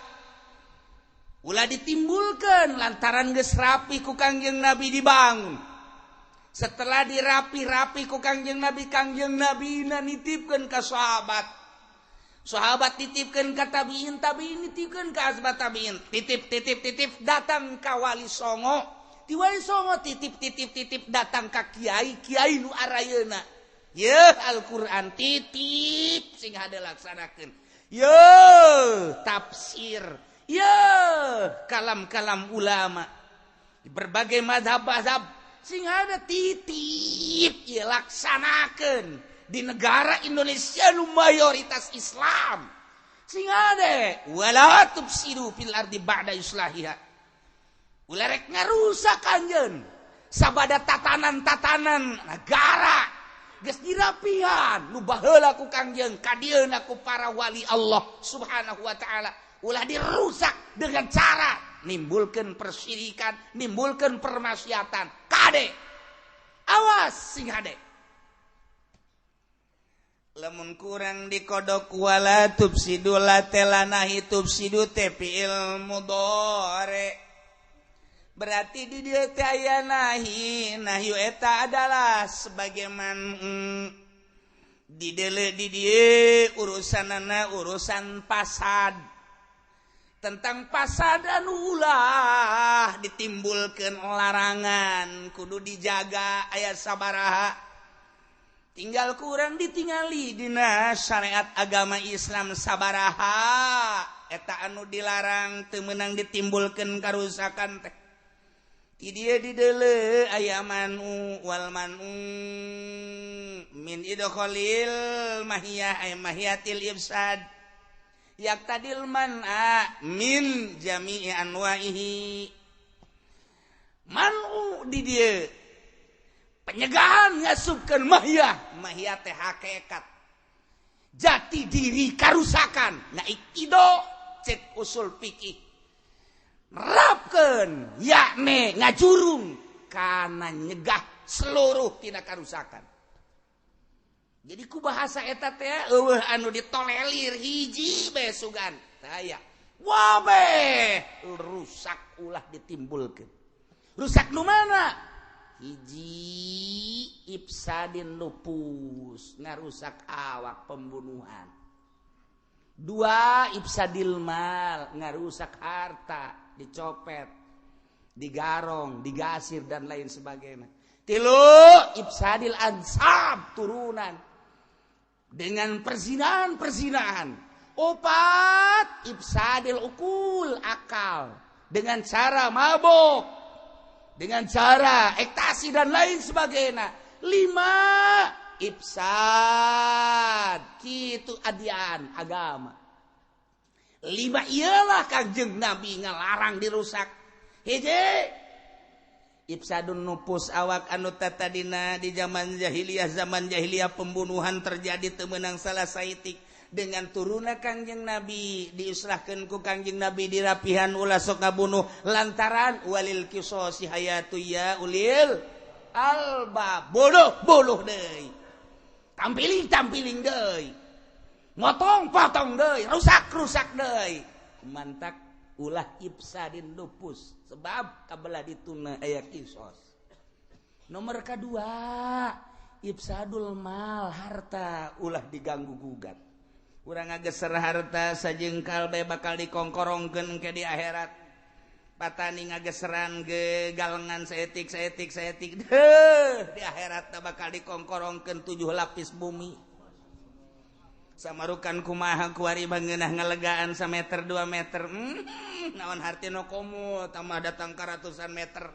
ulah ditimbulkan lantaran geus rapi ku Kangjeng Nabi dibangun. Setelah dirapi-rapi ku Kangjeng Nabi nitipkeun ka sahabat. Sahabat titipkeun ka tabiin, tabiin nitipkeun ka asbat tabiin. Titip datang ka Wali Songo. Ti Wali Songo titip datang ka kiai nu arayeuna. Ye Al-Qur'an titip sing hade laksanakeun. Ye tafsir. Ya, kalam-kalam ulama di berbagai mazhab-mazhab sing ada titip ya laksanakeun di negara Indonesia nu mayoritas Islam. Sing ada wala tufsidu fil ardi ba'da islahiha. Ulah rek ngarusak anjeun sabada tatanan-tatanan negara geus dirapihan nu baheula ku Kangjeng kadieuna ku para wali Allah Subhanahu wa taala. Ulah dirusak dengan cara nimbulkan persyirikan, nimbulkan permaksiatan. Kade, awas sing hade. Lamun kurang dikodok wala tufsidu latelanahi tufsidu fi'il mudhari. Berarti di dieu teh aya nahi, nahyu eta adalah sebagaimana di dieu urusanana urusan fasad. Tentang pasadan ulah ditimbulkan larangan kudu dijaga aya sabaraha tinggal kurang ditingali dina syariat agama Islam sabaraha eta anu dilarang teu meunang ditimbulkan karusakan teh ti dieu di deuleu aya manu wal manu min idkhalil mahiyah ay mahiyatil ifsad yaqtadil min jami'i anwa'ihi manu di dieu penyegahan ngasupkeun mahiyah teh hakikat jati diri karusakan na ikido cek usul fikih nerapkeun yakni ngajurung kana nyegah seluruh tina karusakan. Jadi ku bahasa eta teh eueuh anu ditolelir hiji bae sugan taya wabe rusak ulah ditimbulkeun. Rusak nu mana? Hiji ifsadin nufus ngarusak awak pembunuhan. Dua ifsadil mal ngarusak harta dicopet digarong digasir dan lain sebagainya. Tilu ifsadil ansab turunan dengan perzinahan. Opat ifsadil ukul akal dengan cara mabok dengan cara ekstasi dan lain sebagainya. 5 ifsad kitu adian agama. 5 ialah Kangjeng Nabi ngalarang dirusak. Hiji ifsadun nufus awak anu tadina di zaman jahiliyah pembunuhan terjadi teu meunang salah saitik dengan turuna Kangjeng Nabi diislahkeun ku Kangjeng Nabi dirapihan ulah sok ngabunuh lantaran walil qisasi hayatu ya ulil albab boluh deui tampiling deui motong deui rusak deui mantak ulah ifsadin nufus sebab kabelah dituna aya qisas. Nomor kedua ifsadul mal harta ulah diganggu gugat. Urang ngageser harta sajengkal bae bakal dikongkorongkeun ke di akhirat. Patani ngageseran ge galengan saetik di akhirat bakal dikongkorongkeun 7 lapis bumi. Samarukan kumaha kuari bangeunah ngalegaan 1 meter 2 meter. Naon hartina komo tambah datang ka ratusan meter.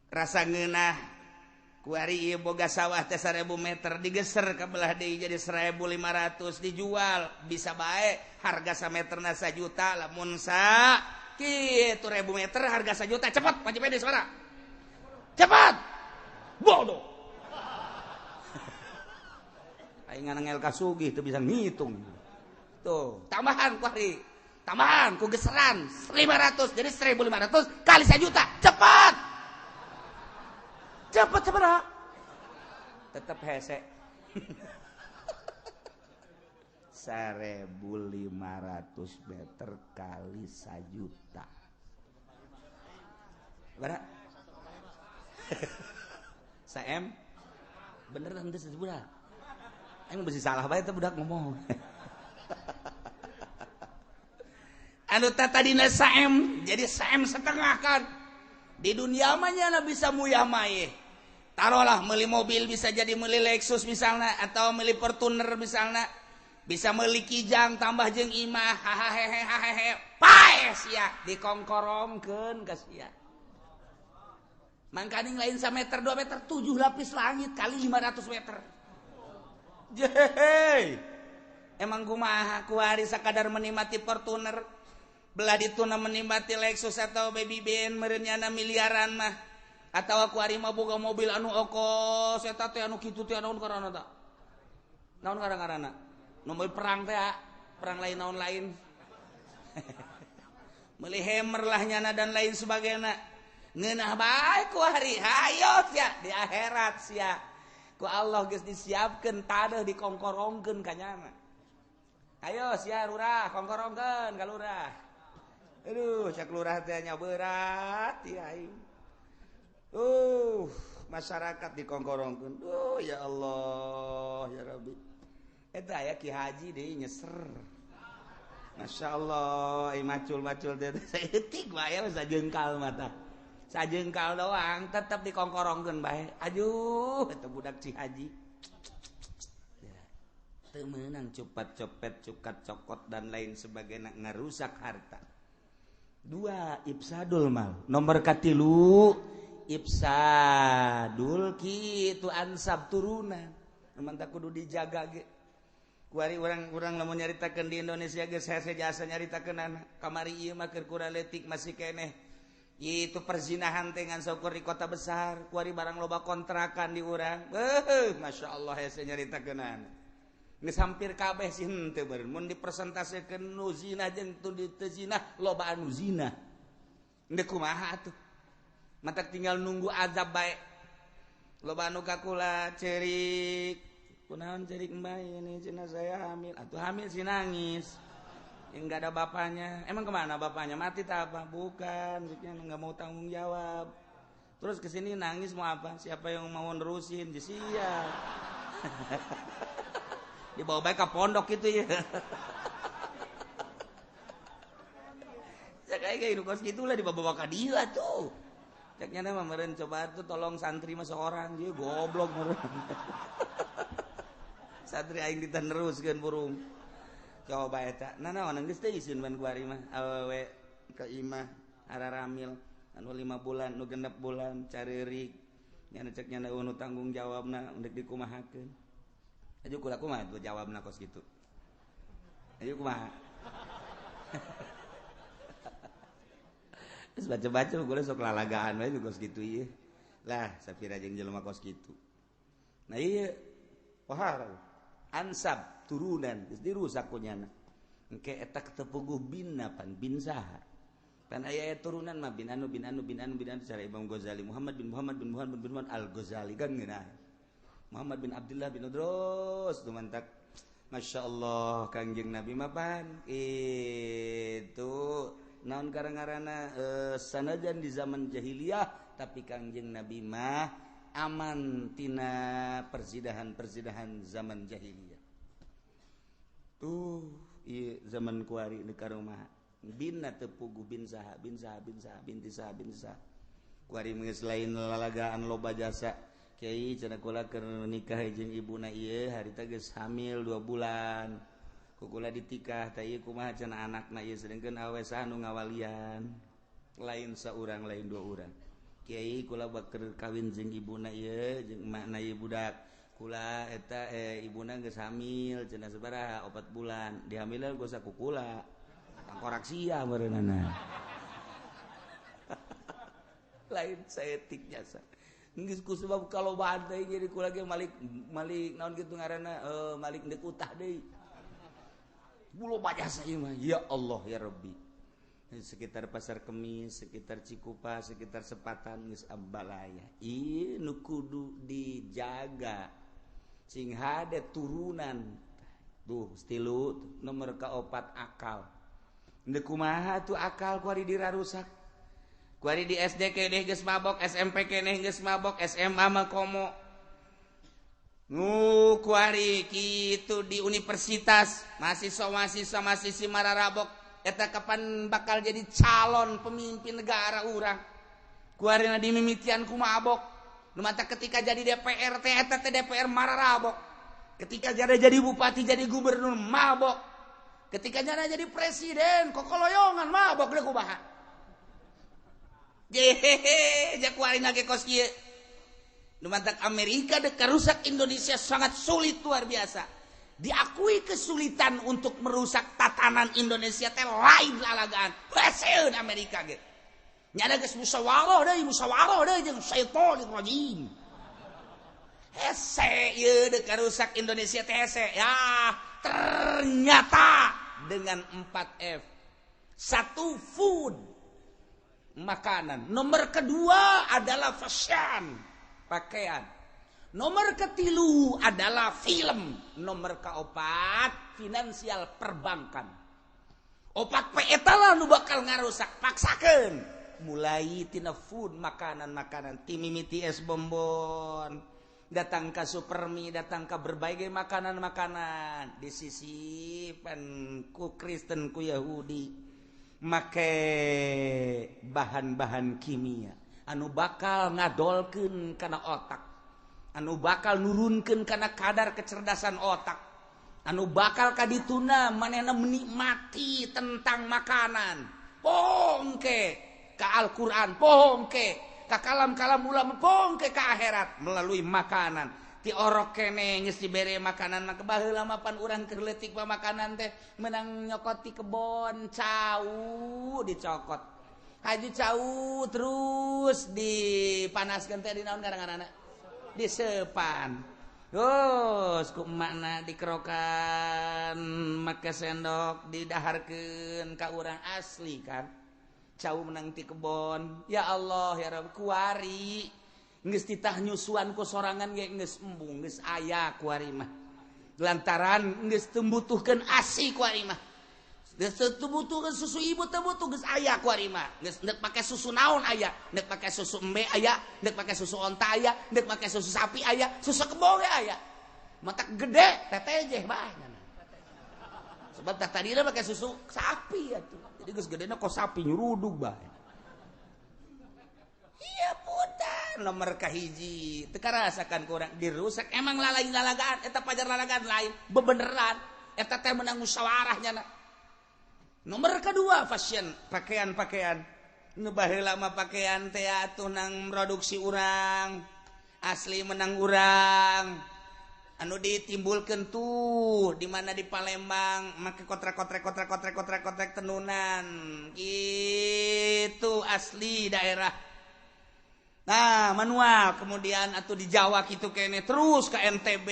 Rasa ngeunah kuari ieu boga sawah teh 1000 meter digeser ka belah deui jadi 1500 dijual bisa bae harga 1 meterna 1 juta lamun kitu 1000 meter harga 1 juta cepet wajib pede suara cepet bodoh aing ngangel kasugih teu bisa ngitung tuh tambahan ku geseran 500 jadi 1500 kali 1 juta cepet tetap hese 1500 meter kali 1 juta berapa? Saem bener teh sebudak emang besi salah bae teh budak ngomong anu tadina saem jadi saem setengah kan di dunia mah nya bisa muyah maeh. Taruhlah meuli mobil bisa jadi meuli Lexus misalnya atau meuli Fortuner misalnya bisa meuli Kijang tambah jeung imah hahaha pae sia dikongkorongkeun ka sia mangkaning lain 1 meter 2 meter 7 lapis langit kali 500 meter jehey emang kumaha kuari sakadar menikmati Fortuner belah dituna menikmati Lexus atau baby Ben meureunnyana miliaran mah atau aku ari mah boga mobil anu okos eta teh anu kitu teh naon karana ta naon ngaranna mobil perang teh perang lain naon lain meuli Hammer lah nyana dan lain sebagainya ngeunah bae ku hari hayo sia di akhirat sia ku Allah geus disiapkeun tadeuh dikongkorongkeun ka nyana ayo sia lurah kongkorongkeun ka lurah aduh cak lurah teh nya berat ya aing masyarakat dikongkorongkeun. Ya Allah, ya Rabbi. Eta aya Ki Haji deui nyeser. Masyaallah, macul-macul teh saeutik bae sajengkal mata. Sajengkal doang tetep dikongkorongkeun bae. Aduh, eta budak Ci Haji. Teu meunang copet, cukat cokot dan lain sebagainya ngarusak harta. 2 ifsadul mal. Nomor 3 ifsadul kitu ansab turunan mantap kudu dijaga ge kuari urang lamun nyaritakeun di Indonesia geus hese jasa nyaritakeun kamari ieu mah keur kuraletik masih keneh itu perzinahan teh ngan saukur di kota besar kuari barang loba kontrakan di urang Masya Allah hese nyaritakeun geus hampir kabeh sih henteu beureun mun dipresentasekeun nu zina jeung teu zina loba anu zina endeu kumaha atuh matak tinggal nunggu azab bae loba anu kakula cerik kunaon cerik mbak ini cina saya hamil atau hamil sih nangis yang nggak ada bapaknya emang kemana bapaknya mati tak apa bukan nggak mau tanggung jawab terus kesini nangis mau apa siapa yang mau nerusin siap dibawa baik ke pondok gitu ya kayak gitu kos gitulah dibawa ke dia tuh ceknya nama meren coba tuh tolong santri mah seorang dia goblok meren santri aing diteruskeun burung coba eta naon geus teh isin ban kuari mah awewe ka imah araramil anu 5 bulan nu 6 bulan careurik nya cek nya nu tanggung jawabna undek dikumahakeun aju kula kumaha tuh jawabna kos kitu aju kumaha geus baca-baca kula sok lalagaan we kos kitu ieu lah sapira jeung jelema kos kitu nah ieu pohar ansab turunan geus dirusak kunyana engke eta ketepuguh binna pan bin saha pan aya turunan mah bin anu cara Imam Ghazali Muhammad bin Al-Ghazali kan geuna Muhammad bin Abdullah bin Idrus tu mantak masyaallah kangjeng Nabi mah pan itu naon garang-garana sanajan di zaman jahiliyah tapi kangjeng Nabi mah aman tina persidahan zaman jahiliyah tuh ieu zaman kuari di karumah binna teu puguh bin saha kuari geus lain lalagaan loba jasa kiai cenah kula keur nikah jeung ibuna ieu harita geus hamil 2 bulan kukula ditikah tah ieu kumaha cenah anakna ieu sedengkeun awe anu ngawalian lain saurang lain 2 urang kiai kula bakal kawin jeung ibuna ieu jeung emakna ieu budak kula eta ibuna geus hamil cenah sabaraha 4 bulan dihamilan gosa ku kula tangkorak sia meureunana lain saeutik jasa geus ku sebab kalau badai jadi kula ge malik naon kitu ngaranna malik deuk utah deui bulo bajasa ieu mah ya Allah ya Rabbi sekitar Pasar Kemis, sekitar Cikupa, sekitar Sepatan geus ambalaya. Ieu nu kudu dijaga. Sing hade turunan. Tuh, stilu nomor kaopat akal. Endeu kumaha tuh akal kuari dirarusak. Kuari di SD keneh geus mabok, SMP keneh geus mabok, SMA mah komo. Kuari kitu di universitas, mahasiswa mararabok eta kapan bakal jadi calon pemimpin negara urang kuarina dimimitian ku mabok nu mata ketika jadi DPR teh eta teh DPR mararabok ketika jadi bupati jadi gubernur mabok ketika jadi presiden kokoloyongan mabok deuk kumaha ja kuarina ge kos kieu nu mata Amerika deuk karusak Indonesia sangat sulit luar biasa diakui kesulitan untuk merusak tatanan Indonesia teh lain lalagaan hasil Amerika ge nyana geus musyawarah deui jeung syaitonir rajim hese ieu deuk karusak Indonesia teh hese ya ternyata dengan 4F 1 food makanan nomor kedua adalah fashion pakaian nomor ketilu adalah film. Nomor kaopat finansial perbankan. Opat pe eta lah nu bakal ngarusak paksakeun. Mulai tina food makanan-makanan timimiti es bonbon. Datang ka Supermi, datang ka berbagai makanan-makanan disisipan ku Kristen ku Yahudi. Make bahan-bahan kimia anu bakal ngadolkeun kana otak. Anu bakal nurunkeun kana kadar kecerdasan otak anu bakal kadituna manehna menikmati tentang makanan pongke ka Al-Qur'an pongke ka kalam-kalam ulama pongke ka akhirat melalui makanan ti orok kene geus dibere makanan mah baheula mapan urang keur leutik makanan teh menang nyokot ti kebon cau dicokot haju cau terus dipanaskeun teh di naon ngaranna disepan terus ku emakna dikerokan make sendok didaharkeun ka urang asli kan cau menang ti kebon ya Allah ya Rabb kuari geus ditah nyusuan ku sorangan ge geus embung geus aya kuari mah lantaran geus teu butuhkeun ASI kuari mah geus teu butuhkeun susu ibu teu butuh geus aya kuari mah geus neuk make susu naon aya neuk make susu embe aya neuk make susu onta aya neuk make susu sapi aya susu kebo ge aya matak gede tetejeh bae sebab tadina make susu sapi atuh jadi geus gedena kos sapi nyurudug bae iya putar nomor kahiji teu karasakan ku urang dirusak emang lalain lalagaan eta pajar lalagaan lain bebeneran eta teh meunang musyawarah nyana nomor kedua fashion pakaian nu baheula mah pakaian teh atuh nang produksi urang asli menang urang anu ditimbulkeun tuh di mana di Palembang make kotrek tenunan gitu asli daerah. Nah, manual kemudian atau di Jawa gitu kene terus ke NTB.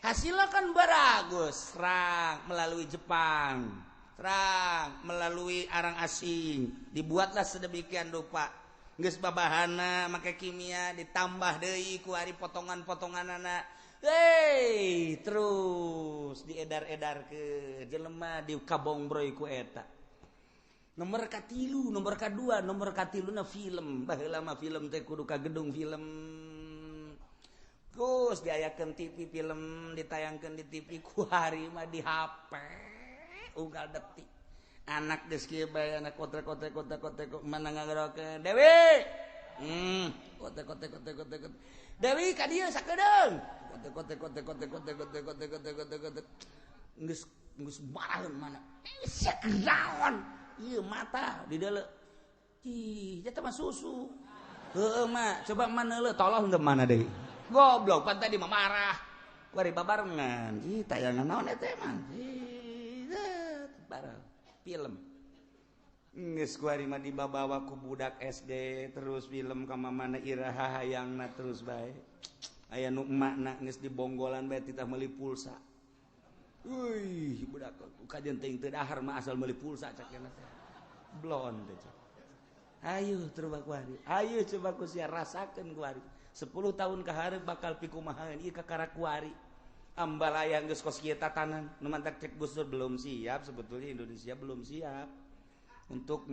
Hasilnya kan bagus, serang melalui Jepang, serang melalui arang asing. Dibuatlah sedemikian rupa. Geus babahana make kimia ditambah deui ku ari potongan-potonganana. Hey, terus diedar-edar ke jelema di kabongbroy ku eta. Nomor katilu, nomor kedua, nomor katiluna film. Baheula mah film teh kudu ka gedung film. Terus diayakeun TV film, ditayangkeun di TV ku hari mah di HP. Unggal detik. Anak geus kieu bae anak kotek mana ngagerokeun. Dewi. Kotek. Dewi ka dieu sakedeung. Kotek. Geus maraheun mana. Sakedaon. Iya mata di dalam jatuh mah susu mah coba mana le tolong ke mana deh goblok pan tadi mah marah kuari babarengan tayangan naon eta emang bareng film geus kuari mah dibawa ku budak SD terus film ka mamana iraha hayangna terus bae aya nu emakna geus dibonggolan bae titah meuli pulsa. Wih, budak kajian teuing teu dahar mah asal meuli pulsa cak kana teh. Blon teh. Ayo coba kuari. Ayo coba ku sia rasakeun kuari. 10 tahun ka hareup bakal pikumahaeun ieu kakara kuari. Ambalaya geus kos kieu tatanan. Nu mantak cek Gus Dur belum siap sebetulnya Indonesia belum siap untuk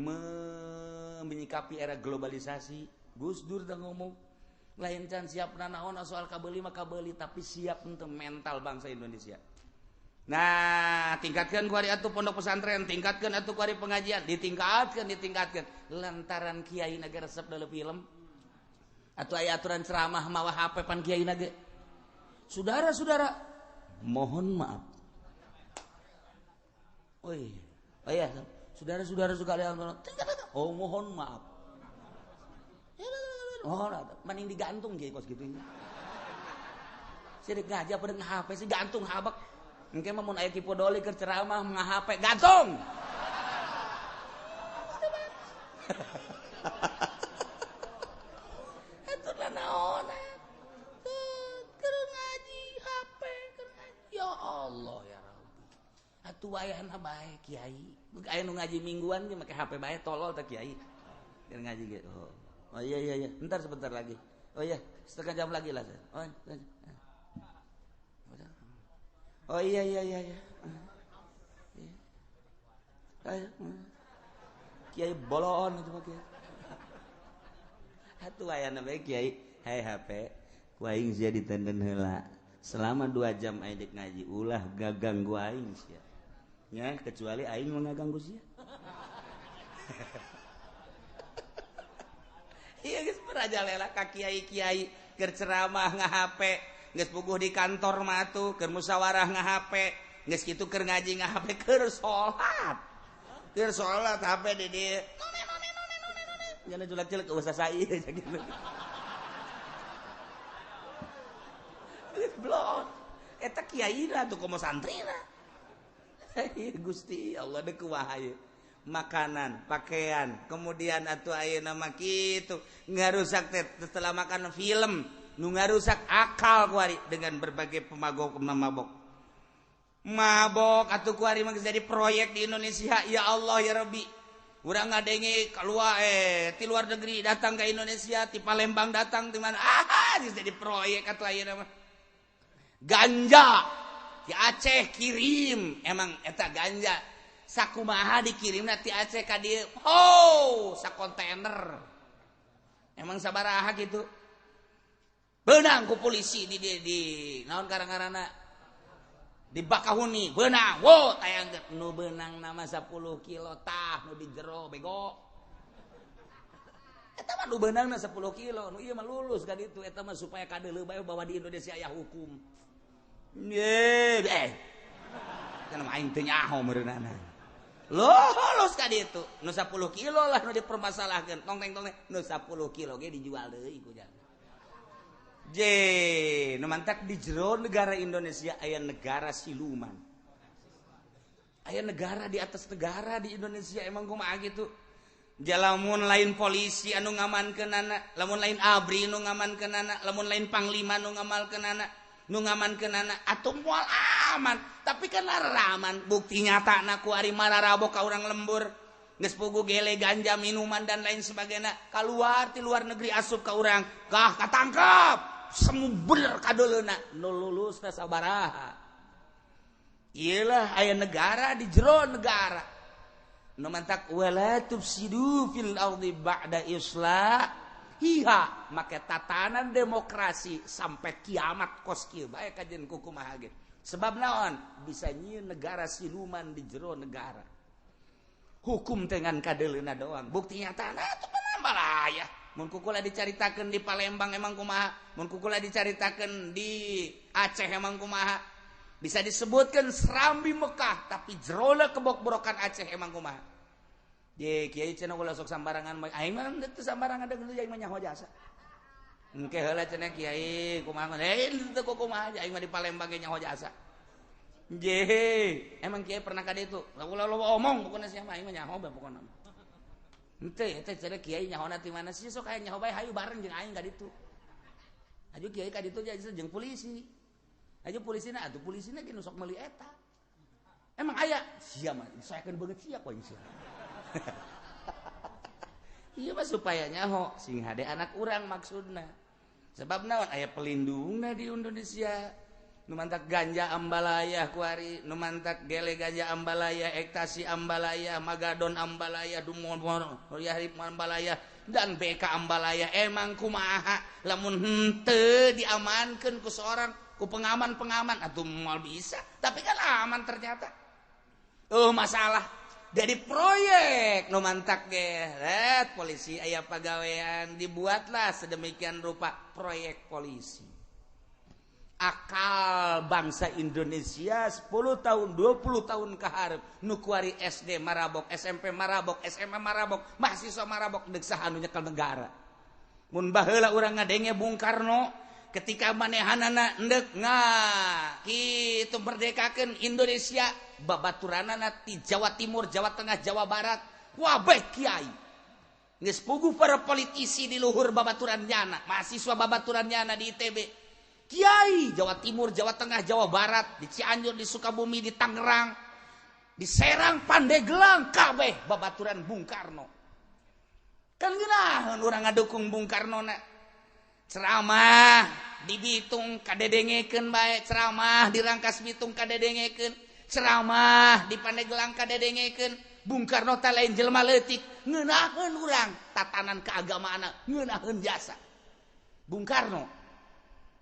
menyikapi era globalisasi. Gus Dur teh ngomong lain can siapna naon soal kabeuli mah kabeuli tapi siap untuk mental bangsa Indonesia. Nah, tingkatkan kuari atuh pondok pesantren, tingkatkan atuh kuari pengajian, ditingkatkan. Lantaran kiai na resep dalam film. Atuh aya aturan ceramah mawa HP pan kiai na ge. Saudara-saudara, mohon maaf. Oi, aya saudara-saudara sekalian. Oh, mohon maaf. Oh, mending digantung kiai kos kitu. Sirik ngajak pada nge-HP sih gantung habak. Mungkin mau aya Ki Podoli keur ceramah ngahape gantung. Itu naon? Keur ngaji HP, keur ngaji. Ya Allah ya Rabbi. Atuh wayahna bae kiai. Aya nu ngaji mingguan ge make HP bae tolol teh kiai. Keur ngaji ge. Oh iya. Bentar sebentar lagi. Oh iya, setengah jam lagi lah. Oh iya. Kiai bolon itu mah kiai. Atuh aya na bae kiai, hai HP, ku aing sia ditenden heula. Selama 2 jam aing dek ngaji, ulah gagang ku aing sia. Nya kecuali aing mah ngaganggu sia. Iya geus merajalela ka kiai-kiai keur ceramah nga-HP. Geus puguh di kantor mah atuh keur musyawarah nga-HP, geus kitu keur ngaji nga-HP keur salat. Keur salat HP di dieu. Jangan julak-julak usah sai kitu. kiai tuh komo santrina. Gusti Allah deuk wahaya. Makanan, pakaian, kemudian atuh aya nama kitu, ngarusak teh setelah makan film, nu ngarusak akal kuari dengan berbagai pemabok. Mabok atuh kuari mah jadi proyek di Indonesia, ya Allah ya Rabbi. Urang ngadenge keluar ti luar negeri datang ke Indonesia, ti Palembang datang di mana? Jadi proyek atuh aya nama. Ganja di Aceh kirim, emang eta ganja. Sakumaha dikirim nanti Aceh ka dieu. Sakontainer. Emang sabaraha gitu. Beunang ku polisi di naon karang-karana. Di Bakahuni, beunang. Tayang nu beunang nama 10 kilo tah nu di jero bego. Eta mah nu beunangna 10 kilo, nu ieu mah lulus ka ditu eta mah supaya kadeuleu bae bahwa di Indonesia aya hukum. Kana mah aing teu nyaho meureunana. Lulus ka ditu nu 10 kilo lah nu dipermasalahkeun tong-teng nu 10 kilo ge dijual deui ku jang nu mantak di jero negara Indonesia aya negara siluman, aya negara di atas negara di Indonesia. Emang kumaha gitu jalamun lain polisi anu ngamankeunana, lamun lain abri nu ngamankeunana, lamun lain panglima nu ngamalkeunana, nu ngamankeunana atuh moal aman. Tapi kan aman, bukti nyata ku ari mararabok ka urang lembur, geus pugu gele ganja minuman dan lain sebagainya, kaluar ti luar negeri asup ka urang, kah katangkep semu bener kadoleuna nu lulusna sabaraha. Iyalah aya negara di jero negara nu mantak wala tufsidu fil ardi ba'da islahiha, make tatanan demokrasi sampai kiamat kos kieu bae kajen kukumaha ge. Sebab naon? Bisa nyieun negara siluman di jero negara. Hukum dengan kadeleuna doang. Bukti nyata atuh Malaya. Mun kukula dicaritakeun di Palembang emang kumaha? Mun kukula dicaritakeun di Aceh emang kumaha? Bisa disebutkan Serambi Mekah tapi jerona kebok-borokan Aceh emang kumaha? Ye kiai cenah ulah sok sambarangan aing mah teu sambarangan deung aing mah nyaho jasa. Engke heula cenah kiai kumaha teu kumaha aing mah di Palembang ge nyaho jasa. Emang kiai pernah ka ditu? Ulah omong pokona sia mah aing mah nyaho bae pokona. Henteu eta cenah kiai nyahona ti mana sih sok aya nyaho bae hayu bareng jeung aing ka ditu. Aju kiai ka ditu jeung polisi. Aju polisina atuh polisina ge nu sok meuli eta. Emang aya sia mah sayakeun beungeut sia poin sia. Iya mah supaya nyaho sing hade anak urang maksudna. Sebab naon aya pelindungna di Indonesia. Nu mantak ganja ambalaya kuari, nu mantak gele ganja ambalaya, ekstasi ambalaya, magadon ambalaya, dumon yahrib ambalaya dan BK ambalaya. Emang kumaha lamun henteu diamankeun ku seorang ku pengaman-pengaman atuh moal bisa, tapi kan aman ternyata. Masalah jadi proyek nu mantak ge polisi aya pagawean dibuatlah sedemikian rupa proyek polisi. Akal bangsa Indonesia 10 tahun 20 tahun ke hareup nu kuari SD marabok, SMP marabok, SMA marabok, mahasiswa marabok deuk saha nu nyekel negara. Mun baheula urang ngadenge Bung Karno ketika manehanana endek kitu merdekakeun Indonesia babaturanana ti Jawa Timur, Jawa Tengah, Jawa Barat, wabeh kiai. Geus puguh para politisi di luhur babaturannyana, mahasiswa babaturannyana di ITB. Kiai Jawa Timur, Jawa Tengah, Jawa Barat, di Cianjur, di Sukabumi, di Tangerang, di Serang, Pandeglang, kabeh babaturan Bung Karno. Kan geunaheun urang ngadukung Bung Karno na. Ceramah di Bitung kadedengekeun bae, ceramah di Rangkas Bitung kadedengekeun, ceramah di Pandeglang kadedengekeun. Bung Karno teh lain jelema leutik, ngeunaheun urang tatanan keagamaana, ngeunaheun jasa. Bung Karno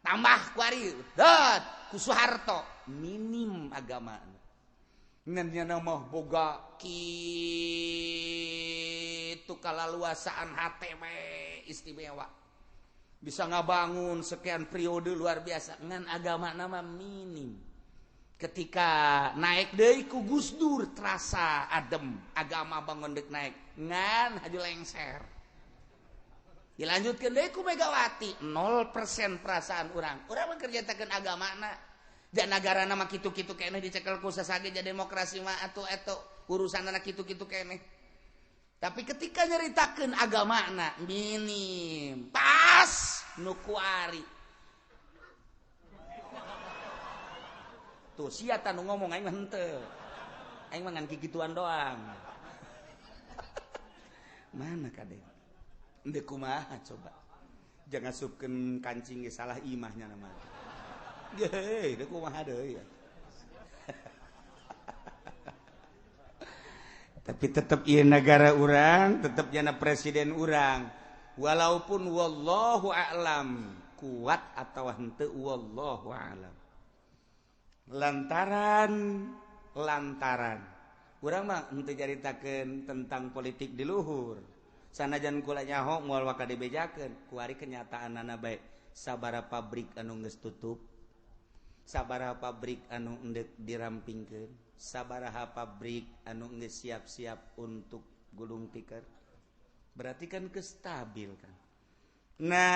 tambah kuari ku Soeharto minim agamaana. Ngan nya mah boga kitu kalaluasaan hate istimewa. Bisa ngabangun sekian periode luar biasa ngan agama nama minim. Ketika naik deui ku Gus Dur terasa adem, agama bangun deuk naik ngan haju lengser. Dilanjutkeun deui ku Megawati 0% perasaan urang. Urang mah kerjatakeun agamana. dan negara nama kitu-kitu keneh dicekel ku sasage jadi demokrasi mah atuh eto urusan anak kitu-kitu keneh. Tapi ketika nyeritakeun agamana minim pas nu kuari. Tuh sia tanu ngomong aing mah henteu. Aing mah ngan kikituan doang. Mana kade? Endeu kumaha coba. Jangan supkeun kancing ge salah imahnya nama. Ge, deuk kumaha deui ya. Tapi tetap ieu negara urang, tetap jana presiden urang. Walaupun wallahu a'lam, kuat atawa henteu wallahu a'lam. Lantaran urang mah henteu caritakeun tentang politik di luhur. Sanajan kula nyaho moal waka dibejakeun, kuari kenyataanna bae sabaraha pabrik anu geus tutup, sabaraha pabrik anu endek dirampingkeun, sabaraha pabrik anu geus siap-siap untuk gulung tikar. Berarti kan kestabil kan. Nah,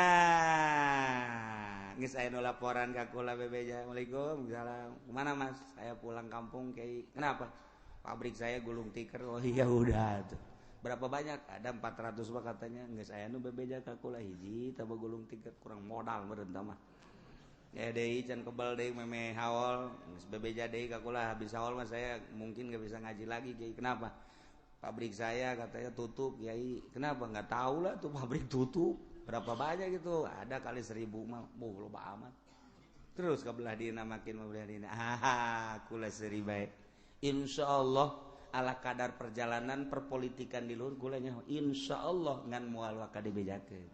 geus aya nu laporan ka kula bebeja. Waalaikumsalam. Mana Mas? Saya pulang kampung Kiai. Kenapa? Pabrik saya gulung tikar. Oh iya udah tuh. Berapa banyak? Ada 400 mah katanya. Geus aya nu bebeja ka kula hiji taba gulung tikar kurang modal meureun tah mah. Ya deui can kebal deui meme haol, geus bebeja deui ka kula habis haol mah saya mungkin enggak bisa ngaji lagi Kiai. Kenapa? Pabrik saya katanya tutup Kiai. Kenapa? Enggak tahu lah tuh pabrik tutup. Berapa banyak gitu? Ada kali 1000 mah. Loba amat. Terus kabelah dina makin belah dina. Kula seri bae. Insyaallah ala kadar perjalanan perpolitikan di luhur kula nyaho insyaallah ngan moal waka dibejakeun.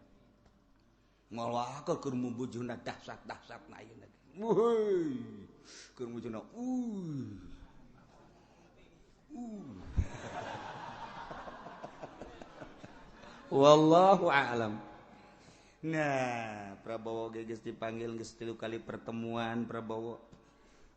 Moal waka keur mubujuna dahsyat-dahsyatna ayeuna. Wuy. Keur mubujuna wallahu a'lam. Nah, Prabowo geus dipanggil geus 3 kali pertemuan Prabowo.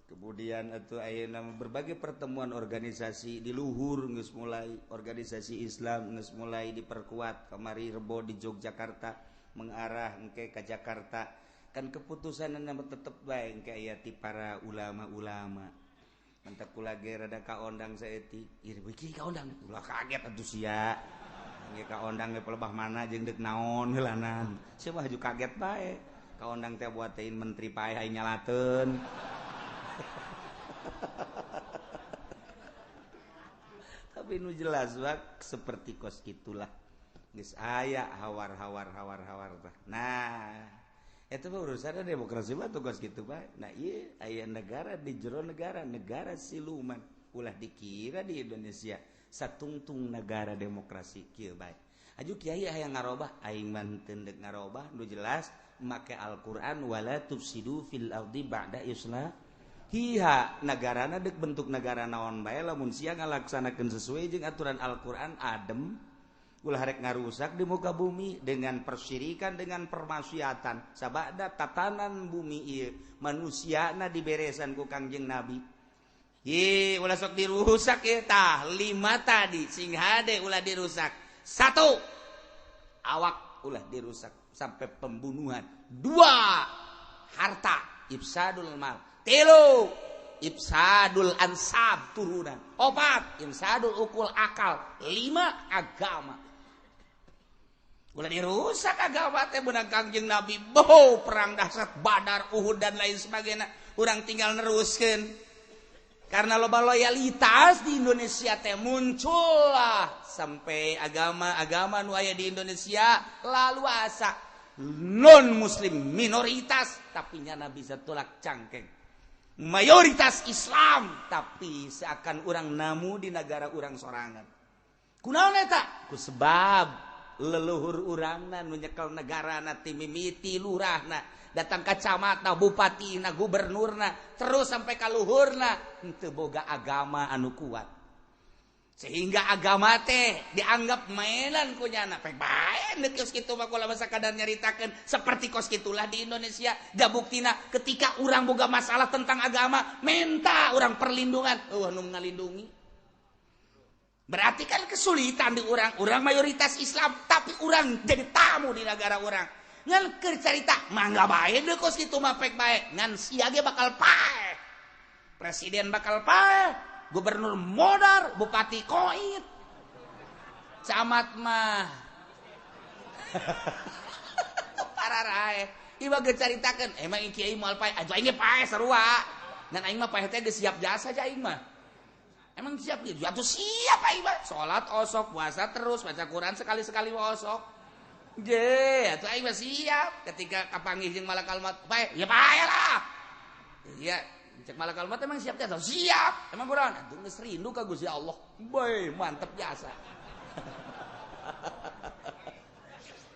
Kemudian atuh ayeuna berbagai pertemuan organisasi di luhur geus mulai, organisasi Islam geus mulai diperkuat. Kamari Rebo di Yogyakarta mengarah engke ka Jakarta. Kan keputusanna tetep bae engke aya ti para ulama-ulama. Mantak kula ge rada kaondang saeutik. Ieu beuki kaondang. Ulah kaget atuh sia. Engke kaondang ge pelebah mana jeung deuk naon heulanan. Sia mah haju kaget bae. Kaondang teh buat teuin menteri paeh aya nyalateun. Tapi nu jelas wak seperti kos gitulah. Geus aya hawar-hawar tah. Nah, eta mah urusanna demokrasi mah tugas kitu bae. Nah, ieu aya negara di jero negara siluman. Ulah dikira di Indonesia satungtung negara demokrasi kieu bae. Aju kiai aya ngarobah, aing mah teu deuk ngarobah, nu jelas make Al-Qur'an wala tufsidu fil ardi ba'da islahiha. Nagarana deuk bentuk negara naon bae lamun sia ngalaksanakeun sesuai jeung aturan Al-Qur'an adem. Ulah rek ngarusak di muka bumi dengan persyirikan, dengan permaksiatan. Sabada tatanan bumi ieu manusiana diberesan ku Kangjeng Nabi. Ye, ulah sok dirusak ya tah. 5 tadi sing hade ulah dirusak. 1 awak ulah dirusak sampai pembunuhan. 2 harta ifsadul mal. 3 ifsadul ansab turunan. 4 ifsadul ukul akal. 5 agama. Ulah dirusak agama teh beunang Kangjeng Nabi. Perang dahsyat Badar, Uhud dan lain sebagainya. Urang tinggal neruskeun. Karena loba loyalitas di Indonesia teh muncullah sampai agama nu aya di Indonesia lalu asa non muslim minoritas tapi nyana bisa tolak cangkeng. Mayoritas Islam tapi seakan urang namu di negara urang sorangan. Kunaon eta? Ku sebab leluhur urangna nu nyekel negarana ti mimiti lurahna datang ka camatna bupatina gubernurna terus sampai ka luhurna henteu boga agama anu kuat sehingga agama teh dianggap mainan ku nyana pek bae neuk kios kitu mah kula masa kadar nyaritakeun seperti kos kitulah di Indonesia da buktina ketika urang boga masalah tentang agama minta urang perlindungan anu ngalindungi. Berarti kan kesulitan di orang mayoritas Islam tapi orang jadi tamu di negara orang ngan keur carita mangga bae deuk kos kitu mah pek bae ngan sia ge bakal paeh presiden bakal pae, gubernur modar, bupati koit, camat mah pararae. Ieu ge caritakeun, emang kiai moal pae, aja aing pae sarua. Dan aing mah pae teh geus siap jasa aja aing mah. Emang siap gitu, atuh siap aing mah. Salat osok, puasa terus, baca Quran sekali-sekali osok. Je, atuh aing mah siap. Ketika kapanggih jeung malakal maut, pae, ya pae lah. Iya, cek malakal maut emang siap teh, siap. Emang kunaon? Atuh geus rindu ka Gusti Allah. Boy, mantep biasa.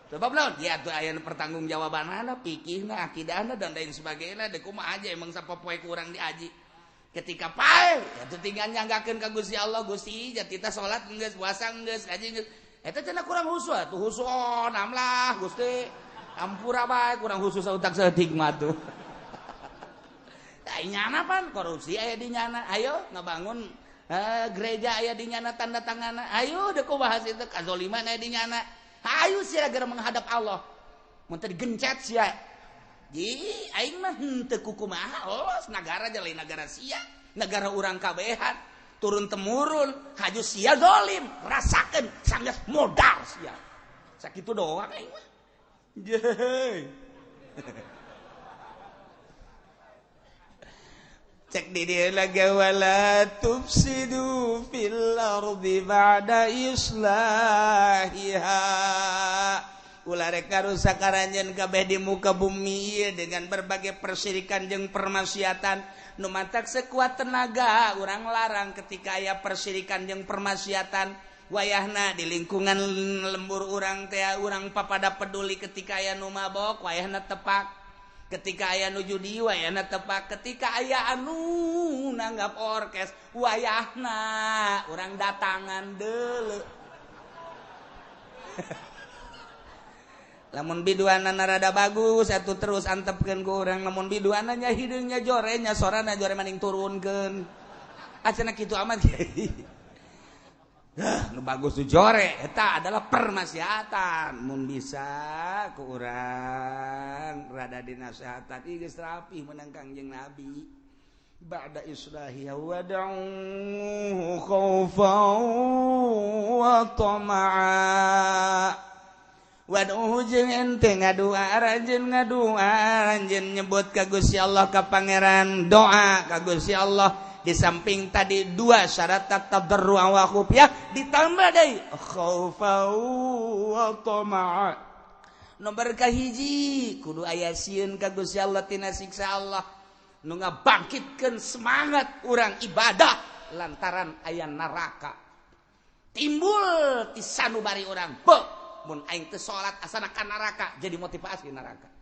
Sebab naon? Ya atuh aya pertanggungjawabanana, fikihna, akidahna dan lain sebagainya. Dek kumaha aja emang sapopoe kurang diaji. Ketika pae, atuh tinggal nyanggakeun ka Gusti Allah, Gusti, jatita salat geus, puasa geus, kaji geus. Eta cenah kurang husu atuh, husu namlah Gusti. Ampura bae kurang husu sautak saeutik mah tuh. Tah nyana pan korupsi aya di nyana. Ayo ngabangun gereja aya di nyana tanda tanganna. Ayo deuk bahas itu kazaliman aya di nyana. Ayo sia gara menghadap Allah. Mun teh digencet sia. Ji aing mah henteu kukumaha los nagara jeung lain nagara sia. Negara urang kabehan turun temurun haju sia zalim rasakeun sanggeus modal sia. Sakitu doang aing mah. Jeuh. Cek di dia lagi wala tufsidu fil ardi ba'da islahiha. Ulah rek ngarusak aranjeun kabeh di muka bumi dengan berbagai persyirikan jeung permaksiatan nu mantak sekuat tenaga urang larang ketika aya persyirikan jeung permaksiatan wayahna di lingkungan lembur urang teh urang papada peduli ketika aya nu mabok wayahna tepak. Ketika aya nu judi wayahna tepak, ketika aya anu nanggap orkes wayahna urang datangan deuleu. Lamun biduana rada bagus atuh terus antepkeun ku urang, lamun biduana nya hideungnya jore nya sorana jore maning turunkeun. Acenah kitu amat. Nu bagus tuh jore eta adalah permaksiatan. Mun bisa ku urang rada dinasehatan ieu geus rapih meunang Kangjeng Nabi. Ba'da islahi wad'u khaufan wa tama'a. Wad'u jeung ente ngadua ranjeun nyebut ka Gusti Allah ka pangeran doa ka Gusti Allah. Di samping tadi dua syarat tadarru wa khufyah ditambah deui khaufa wa tama'a. Nomor kahiji kudu aya sieun ka Gusti Allah tina siksa Allah nu ngabangkitkeun semangat urang ibadah lantaran aya neraka. Timbul ti sanubari urang beuh mun aing teu salat asana ka neraka jadi motivasi neraka.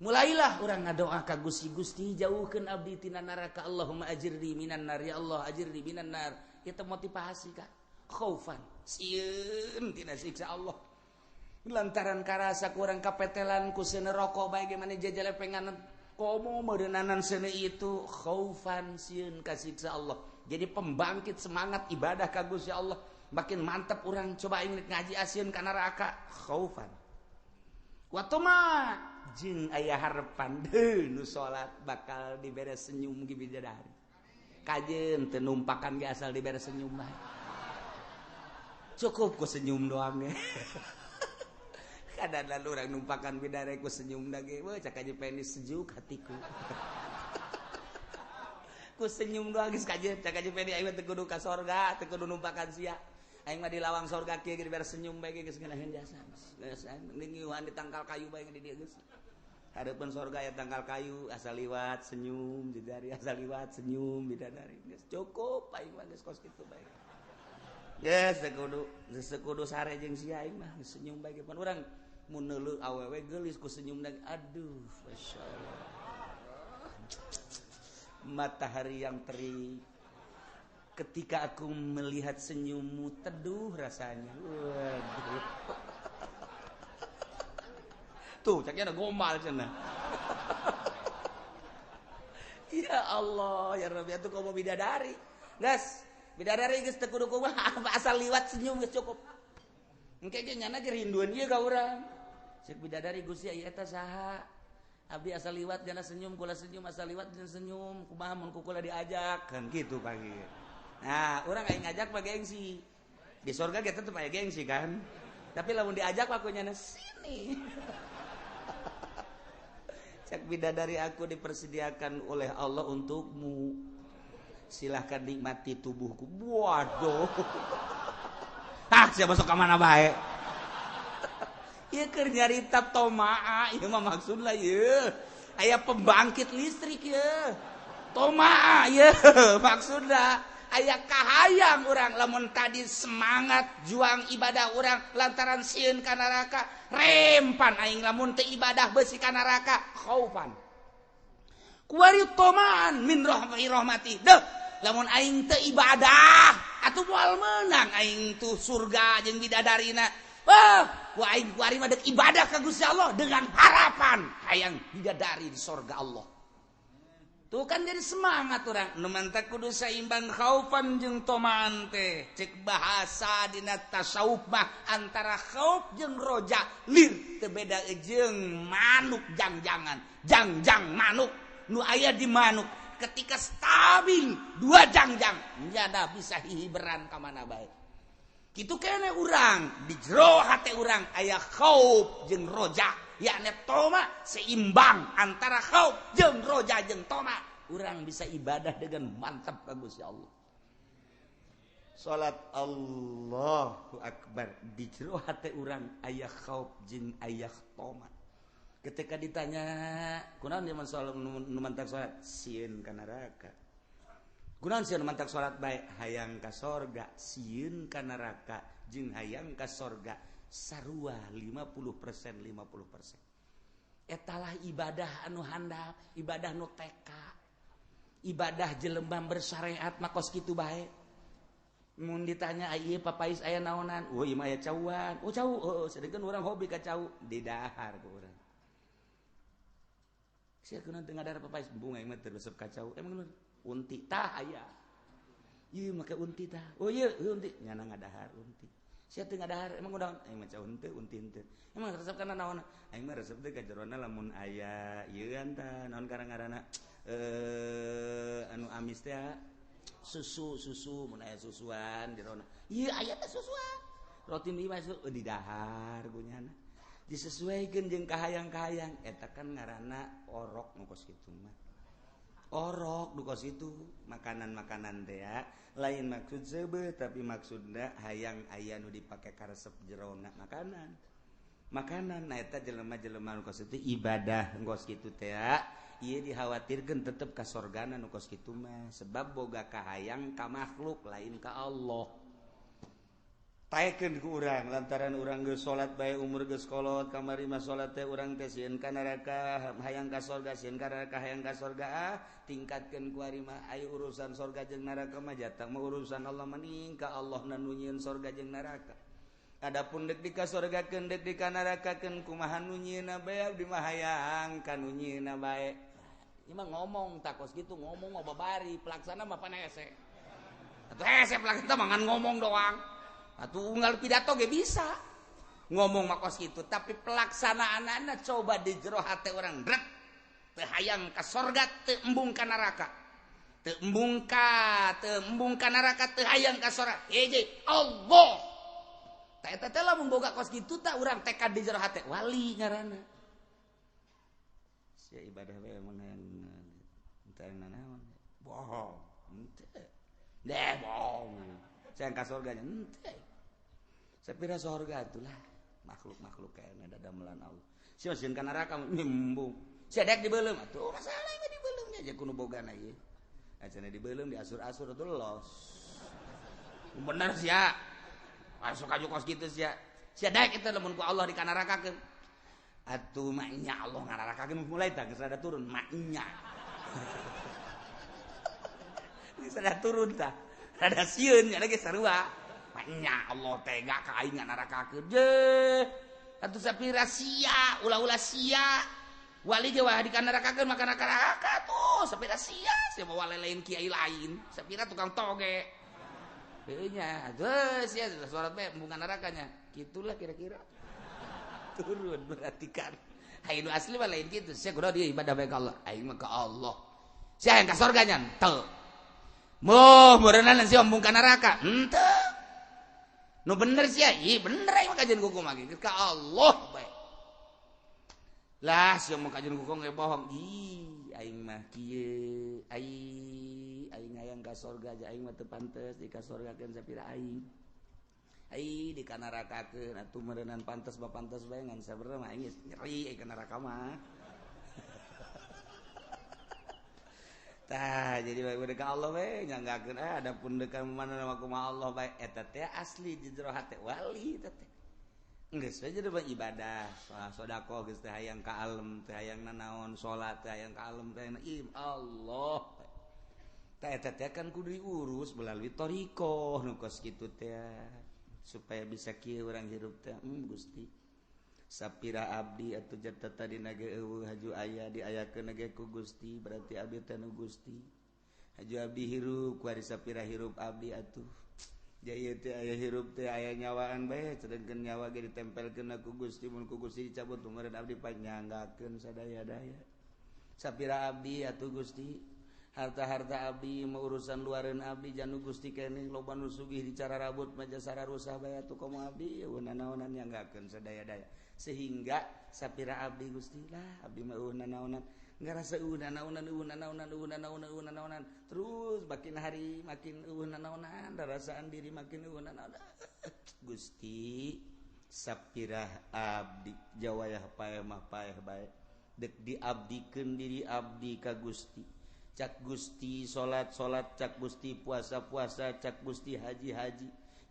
Mulailah orang ngadoa ka Gusti jauhkeun abdi tina neraka. Allahumma ajirni minan nar ya Allah ajirni minan nar. Eta motivasi ka khaufan sieun tina siksa Allah. Lantaran karasa kurang kapetelan ku seuneu rokok bae ge mane jajalepengan komo meureunanan seuneu itu khaufan sieun ka siksa Allah. Jadi pembangkit semangat ibadah ka Gusti Allah makin mantep urang coba inget ngaji asieun ka neraka khaufan. Wa tama jeung aya harepan nu salat bakal dibere senyum ki bidadari. Kajeun teu numpakan ge asal dibere senyum bae. Cukup ku senyum doang ge. Kadang-kadang urang numpakan bidadari ku senyum da ge, weuh cak aja penis sejuk hatiku. Ku senyum doang geus kajeun cak aja penis aing teu kudu ka sorga, teu kudu numpakan sia. Aing mah di lawang sorga kieu ge dibere senyum bae ge geus ngeunaheun jasa. Geus ninggiuhan di tangkal kayu bae di dieu geus. Hareupeun sorga aya tangkal kayu asal liwat senyum bidadari asal liwat senyum bidadari. Geus cukup aing mah geus kos kitu bae. Geus sekudu sare jeung sia aing mah senyum bae ge pan urang mun neuleuh awewe geulis ku senyum da aduh masyaallah. Matahari yang terik ketika aku melihat senyummu teduh rasanya. Waduh. Tuh, caknya ada gombal cenah. Ya Allah, ya Rabbi atuh komo bidadari. Gas, bidadari geus teu kudu kumaha, asal liwat senyum geus cukup. Engke ge nyana ge rinduan ieu ka urang. Ceuk bidadari Gusti aya eta saha? abdi asal liwat jana senyum kula senyum asal liwat jana senyum kumaha mun kula diajak kan gitu pagi. Nah orang aing ngajak mah gengsi di surga kita tetep aya gengsi kan tapi lamun diajak akunya sini. Cek bidadari aku dipersediakan oleh Allah untukmu. Silahkan nikmati tubuhku. Waduh. Siapa masuk ke mana baik? Ieu keur nyarita tomaa, ieu mah maksudna ieu. Aya pembangkit listrik ieu. Tomaa ieu maksudna. Aya kahayang orang lamun tadi semangat juang ibadah orang lantaran sieun ka neraka rempan aing lamun teu ibadah beusi ka neraka khaufan kuari tomaan min rahmati deuh lamun aing teu ibadah atuh moal meunang aing tuh surga jeung bidadarina ku aing kuari mah deuk ibadah ka Gusti Allah dengan harapan hayang bidadari di surga Allah. Tuh kan jadi semangat orang. Nu manta kudu saimbang khaufan jeung tomaan teh. Cek bahasa dina tasawuf mah antara khauf jeung roja lir teu beda jeung manuk jangjangan. Jangjang manuk nu aya di manuk ketika stabil dua jangjang nyada bisa hihiberan ka mana bae. Kitu kene urang di jero hate urang aya khauf jeung roja. Yakni toma seimbang antara khauf jeung roja jeung toma. Urang bisa ibadah dengan mantap ka Gusti Allah. Salat Allahu Akbar di jero hate urang aya khauf jeung aya toma. Ketika ditanya, kunaon dia salat nu mantap salat? Sieun ka neraka. Kunaon sieun mantap salat bae? Hayang ka sorga, sieun ka neraka jeung hayang ka sorga. Sarua 50% 50%. Etalah ibadah anu handap, ibadah nu teka. Ibadah jelema bersyariat makos kitu bae. Mun ditanya ieu papais aya naonan? Oh ieu mah aya cauan. Oh cau, heuh sadegeun urang hobi ka cau di dahar ku urang. Sia kunaon teu ngadahar papais bunga mah teu resep ka cau. Emang unti tah aya. Ieu make unti tah. Oh ieu unti nyana ngadahar unti. Sia teu ngadahar emang udah aing mah cau henteu unti henteu. Emang resep kana naon? Aing mah resep teh ka jerona lamun aya ieu anta naon ngaranna anu amis teh susu mun aya susuan jerona. Ieu aya teh susuan. Roti mie mah di dahar gunyana. Disesuaikeun jeung kahayang-kahayang eta kan ngaranna orok nu kos kitu mah. Orok nu kos itu makanan-makanan teh ya. Lain maksud seubeuh tapi maksudna hayang aya nu dipake ka resep jerona makanan nah eta jelema-jelema nu kos itu ibadah ngos kitu teh ieu dikhawatirkeun tetep ka sorgana nu kos kitu mah sebab boga kahayang ka makhluk lain ka Allah. Taekeun ku urang lantaran urang geus salat bae umur geus kolot kamari mah salat teh urang teh sieun ka neraka hayang ka sorga sieun ka neraka hayang ka sorga tingkatkeun ku ari mah aya urusan sorga jeung neraka mah jatah mah urusan Allah maning ka Allah nu nyieun sorga jeung neraka. Adapun deuk di ka sorgakeun deuk di ka nerakakeun kumaha nu nyieunna bae abdi mah hayang ka nu nyieunna bae. Ieu mah ngomong takos kitu ngomong mah babari pelaksana mah pan hese. Atuh hese pelaksana mah ngan ngomong doang. Atuh unggal pidato ge bisa ngomong makos gitu tapi pelaksanaanna coba di jero hate urang rek teu hayang ka sorga teu embung ka neraka teu embung ka neraka teu hayang ka sorga hiji Allah tah eta teh lamun boga kos kitu tah urang tekad di jero hate wali ngaranna sia ibadah bae mun teu naon bohong henteu deh bohong sayang ka sorganya henteu sapira sorga itulah makhluk-makhluk kayaknya dadamelan Allah. Sia sieun ka neraka mimbung. Sia dek dibeuleum atuh masalah mah dibeuleum nya kudu bogana ieu. Acana dibeuleum diasur-asur atuh los. Bener sia. Masuk aju kos kitu sia. Sia dek itu lamun ku Allah di ka nerakakeun. Atuh maknya Allah ngararakakeun mulai tah geus rada turun maknya. Geus rada turun tah. Rada sieun nya lagi sarua. Maknya Allah tega ka aing ngararakakeun je atuh sapira sia ulah-ulah sia wali ge wah di ka nerakakeun maka neraka tuh sapira sia mah wali lain kiai lain sapira tukang toge heuh nya atuh sia suara teh embungan nerakanya kitulah kira-kira turun berarti kan Aing asli mah lain kitu. Sia kudu dia ibadah bae ka Allah. Aing mah ka Allah. Sia yang ka surga nya teu. Moh meureunana sia ombung ka neraka. Henteu. Nu bener sia, ieu bener aing mah kajian kuku mah ka Allah bae. Lah sia mah kajian kuku ge bohong. Ih, aing mah kieu. Aing hayang ka surga aja aing mah teu pantes di ka surgakeun sapira aing. Ai di kanarakakeun atuh meureunana pantes ba pantes bae ngan sabenerna mah aing nyeri ka neraka mah. Tah jadi bae ka Allah bae nyanggakeun adapun dekan mana nama kumaha Allah bae eta teh asli di jero hate wali eta teh. Geus we jadi ibadah, sedekah geus teh hayang ka alam, teh hayang nanaon salat, teh hayang ka alam, teh Allah. Tah eta teh kan kudu diurus melalui thariqah nu kos kitu teh. Supaya bisa kieu urang hirup teh Gusti sapira abdi atuh jata tadi nage eueuh haju aya diayakeun nage ku Gusti berarti abdi teh nu Gusti haju abdi hirup ku ari sapira hirup abdi atuh jaya teh aya hirup teh aya nyawaan bae sedengkeun nyawa ge ditempelkeun ku Gusti mun ku Gusti dicabut meureun abdi panyanggakeun sadaya-daya sapira abdi atuh Gusti harta-harta abdi mau urusan luareun abdi janu Gusti keneh loba nu sugih di cara rabut mah jasara rusah bae atuh komo abdi eueuh-nanaonan nyanggakeun sadaya-daya sehingga sapira abdi Gusti lah abdi mah eueuh nanaonan ngarasa eueuh nanaonan terus makin hari makin eueuh nanaonan rasaan diri makin eueuh nanaonan Gusti sapira abdi jawayah paeh mah paeh bae dek diabdikeun diri abdi ka Gusti cak Gusti salat cak Gusti puasa cak Gusti haji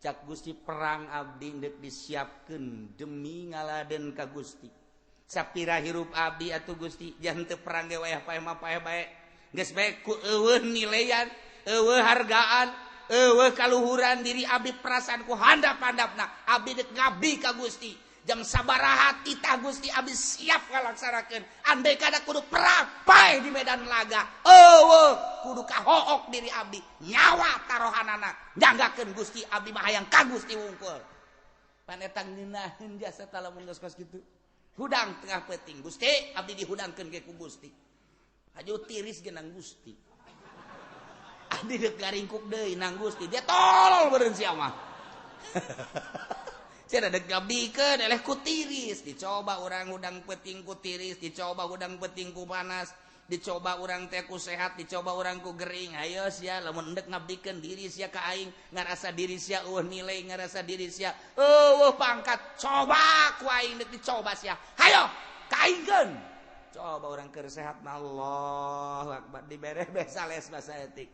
cak Gusti perang abdi dek disiapkeun demi ngaladen ka Gusti sapira hirup abdi atuh Gusti jan teu perang ge wayah paeh mah paeh bae geus bae ku eueuh nilean eueuh hargaan eueuh kaluhuran diri abdi perasaan ku handap-handapna abdi dek ngabdi ka Gusti jam sabaraha titah Gusti abdi siap ngalaksanakeun andai kada kudu perang paeh di medan laga eueuh kudu kahook diri abdi nyawa tarohanana nyanggakeun Gusti abdi mah hayang ka Gusti wungkul pan eta ngeunaheun jasa talamun geus kos kitu hudang tengah peuting Gusti abdi dihudangkeun ge ku Gusti haju tiris ge nang Gusti abdi deuk garingkuk deui nang Gusti dia tolol beureun sia mah Saya ada gabikeun eleh ku tiris dicoba urang udang peuting ku tiris dicoba udang peuting ku panas dicoba urang teh ku sehat dicoba urang ku gering ayo sia lamun endek ngabdikeun diri sia ka aing ngarasa diri sia eueuh nilai ngarasa diri sia eueuh pangkat coba ku aing deuk dicoba sia hayo kaingkeun coba urang keur sehat Allahu akbar dibere sales basa etik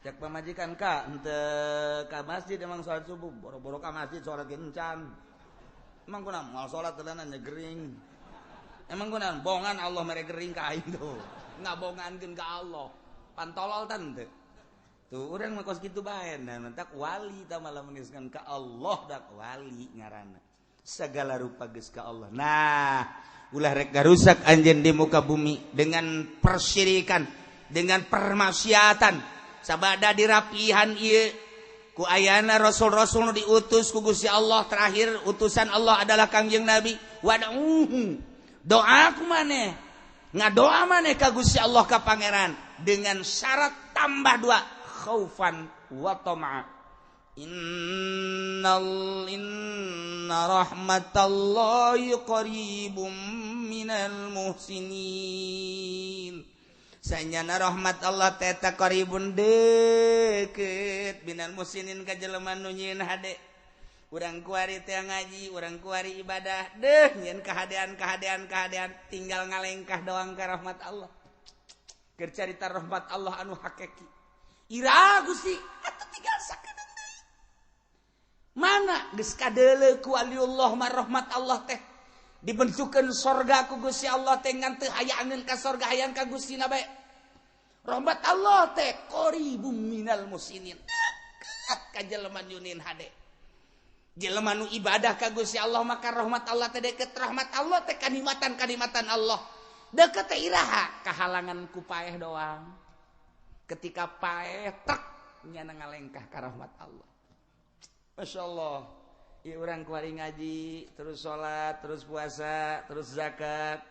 cek pamajikan ka henteu ka masjid emang salat subuh boro-boro ka masjid salat kencan emang kunaon moal salat teulana nyegering emang kunaon bongan Allah mere gering ka aing tuh ngabongankeun ka Allah pantolol tan teu tuh urang mah kos kitu bae nah tak wali tah malah mengiskan ka Allah dak wali ngaranna segala rupa geus ka Allah nah ulah rek garusak anjeun di muka bumi dengan persyirikan dengan permaksiatan sabada dirapihan ieu ku ayana rasul-rasul nu diutus ku Gusti Allah terakhir utusan Allah adalah Kangjeng Nabi wad'uhu doa ku maneh ngadoa maneh ka Gusti Allah ka pangeran dengan syarat tambah dua khaufan wa tama'a inna rahmatallahi qaribum minal muhsinin sanyana rahmat Allah teta qaribun deukeut binal musinin ka jelema nu nyieun hade urang kuari teh ngaji urang kuari ibadah deuh nyieun kahadean tinggal ngalengkah doang ka rahmat Allah keur carita rahmat Allah anu hakiki ira Gusti atuh tinggal sakedeung deui mana geus kadeuleu ku waliullah mah rahmat Allah teh dibentukeun sorga ku Gusti Allah teh ngan teu hayaangeun ka sorga hayang ka Gusti na bae rahmat Allah teh qaribum minal musinin dekat ka jelema nyunin hade jelema nu ibadah ka Gusti Allah maka rahmat Allah teh deket rahmat Allah teh kanikmatan Allah deket teh iraha kahalangan ku paeh doang ketika paeh tek nyana ngalengkah ka rahmat Allah masyaallah orang kuari ngaji terus salat terus puasa terus zakat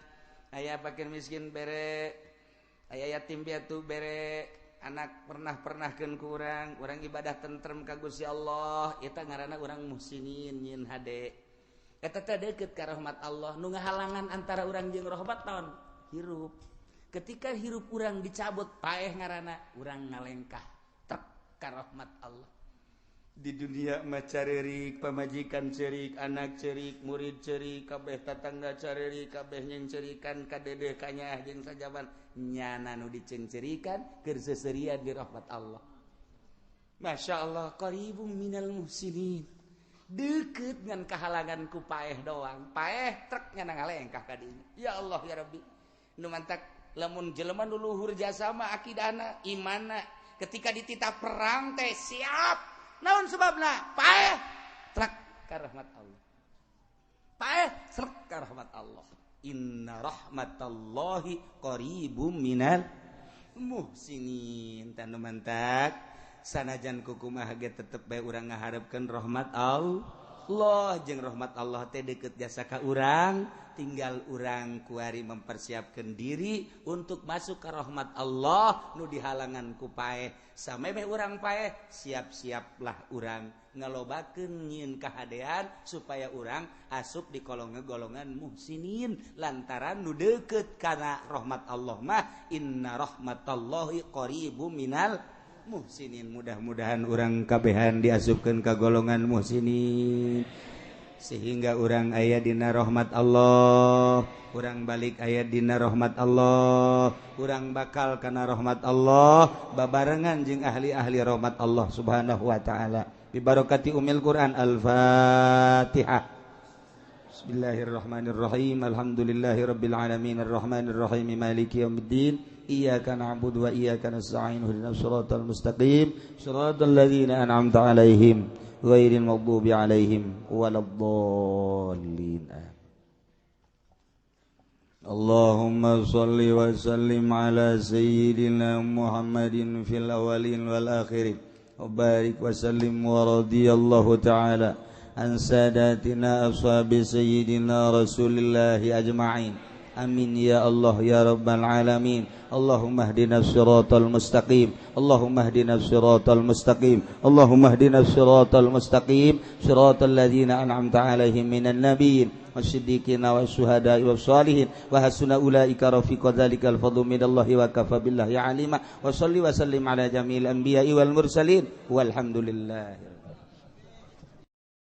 aya fakir miskin bere aya yatim piatu bere anak pernahkeun ku urang ibadah tentrem ka Gusti Allah eta ngaranna urang muhsinin nyin hade eta teh deukeut ka rahmat Allah nu ngahalangan antara urang jeung rahmat naon hirup ketika hirup urang dicabut paeh ngaranna urang ngalengkah trek ka rahmat Allah di dunia mah carerik pamajikan cerik anak cerik murid cerik kabeh tatangga carerik kabeh yang cerikan kadede kanyah jeung sajaban nyana nu dicencerikan keur seserian di rahmat Allah. Masya Allah qaribum minal muhsinin deukeut ngan kahalangan ku paeh doang paeh trek nyana ngalengkah ka dinya ya Allah ya Rabbi nu mantak lamun jelema nu luhur jasa mah akidahna imanna ketika dititah perang teh siap naon sebabna paeh trek ka rahmat Allah paeh trek ka rahmat Allah inna rahmatallahi qaribum minal muhsinin tanu mantak sanajan kukumaha ge tetep bae urang ngaharepkeun rahmat Allah jeung rahmat Allah teh deukeut jasa ka urang tinggal urang kuari mempersiapkan diri untuk masuk ke rahmat Allah nu dihalangan ku paeh samemeh urang paeh siap-siaplah urang ngalobakeun nyieun kahadean supaya urang asup di golongan muhsinin lantaran nu deukeut kana rahmat Allah mah inna rahmatallahi qaribum minal muhsinin mudah-mudahan urang kabehan diasupkeun ka golongan muhsinin sehingga urang aya dina rahmat Allah urang balik aya dina rahmat Allah urang bakal kana rahmat Allah babarengan jeung ahli-ahli rahmat Allah subhanahu wa ta'ala bi barakati umil Quran al-Fatihah Bismillahirrahmanirrahim alhamdulillahirabbil alamin arrahmanir rahim maliki yaumiddin iyyaka na'budu wa iyyaka nasta'in ihdinas siratal mustaqim siratal ladzina an'amta 'alaihim ghairil maghdubi 'alaihim waladdallin Allahumma shalli wa sallim ala sayyidina Muhammadin fil awwalin wal akhirin wa barik wa sallim wa radiyallahu ta'ala an sadatina ashabi sayyidina rasulillahi ajma'in amin ya Allah ya rabbal alamin Allahumma ihdinas siratal mustaqim Allahumma ihdinas siratal mustaqim Allahumma ihdinas siratal mustaqim siratal ladzina an'amta 'alaihim minan nabiyyin wasyiddiqina wasyuhada'i wassalihin wa hasuna ulaika rafiqa dzalikal fadlu minallahi wa kafa billahi 'alima wa shalli wa sallim ala jami'il anbiya'i wal mursalin walhamdulillah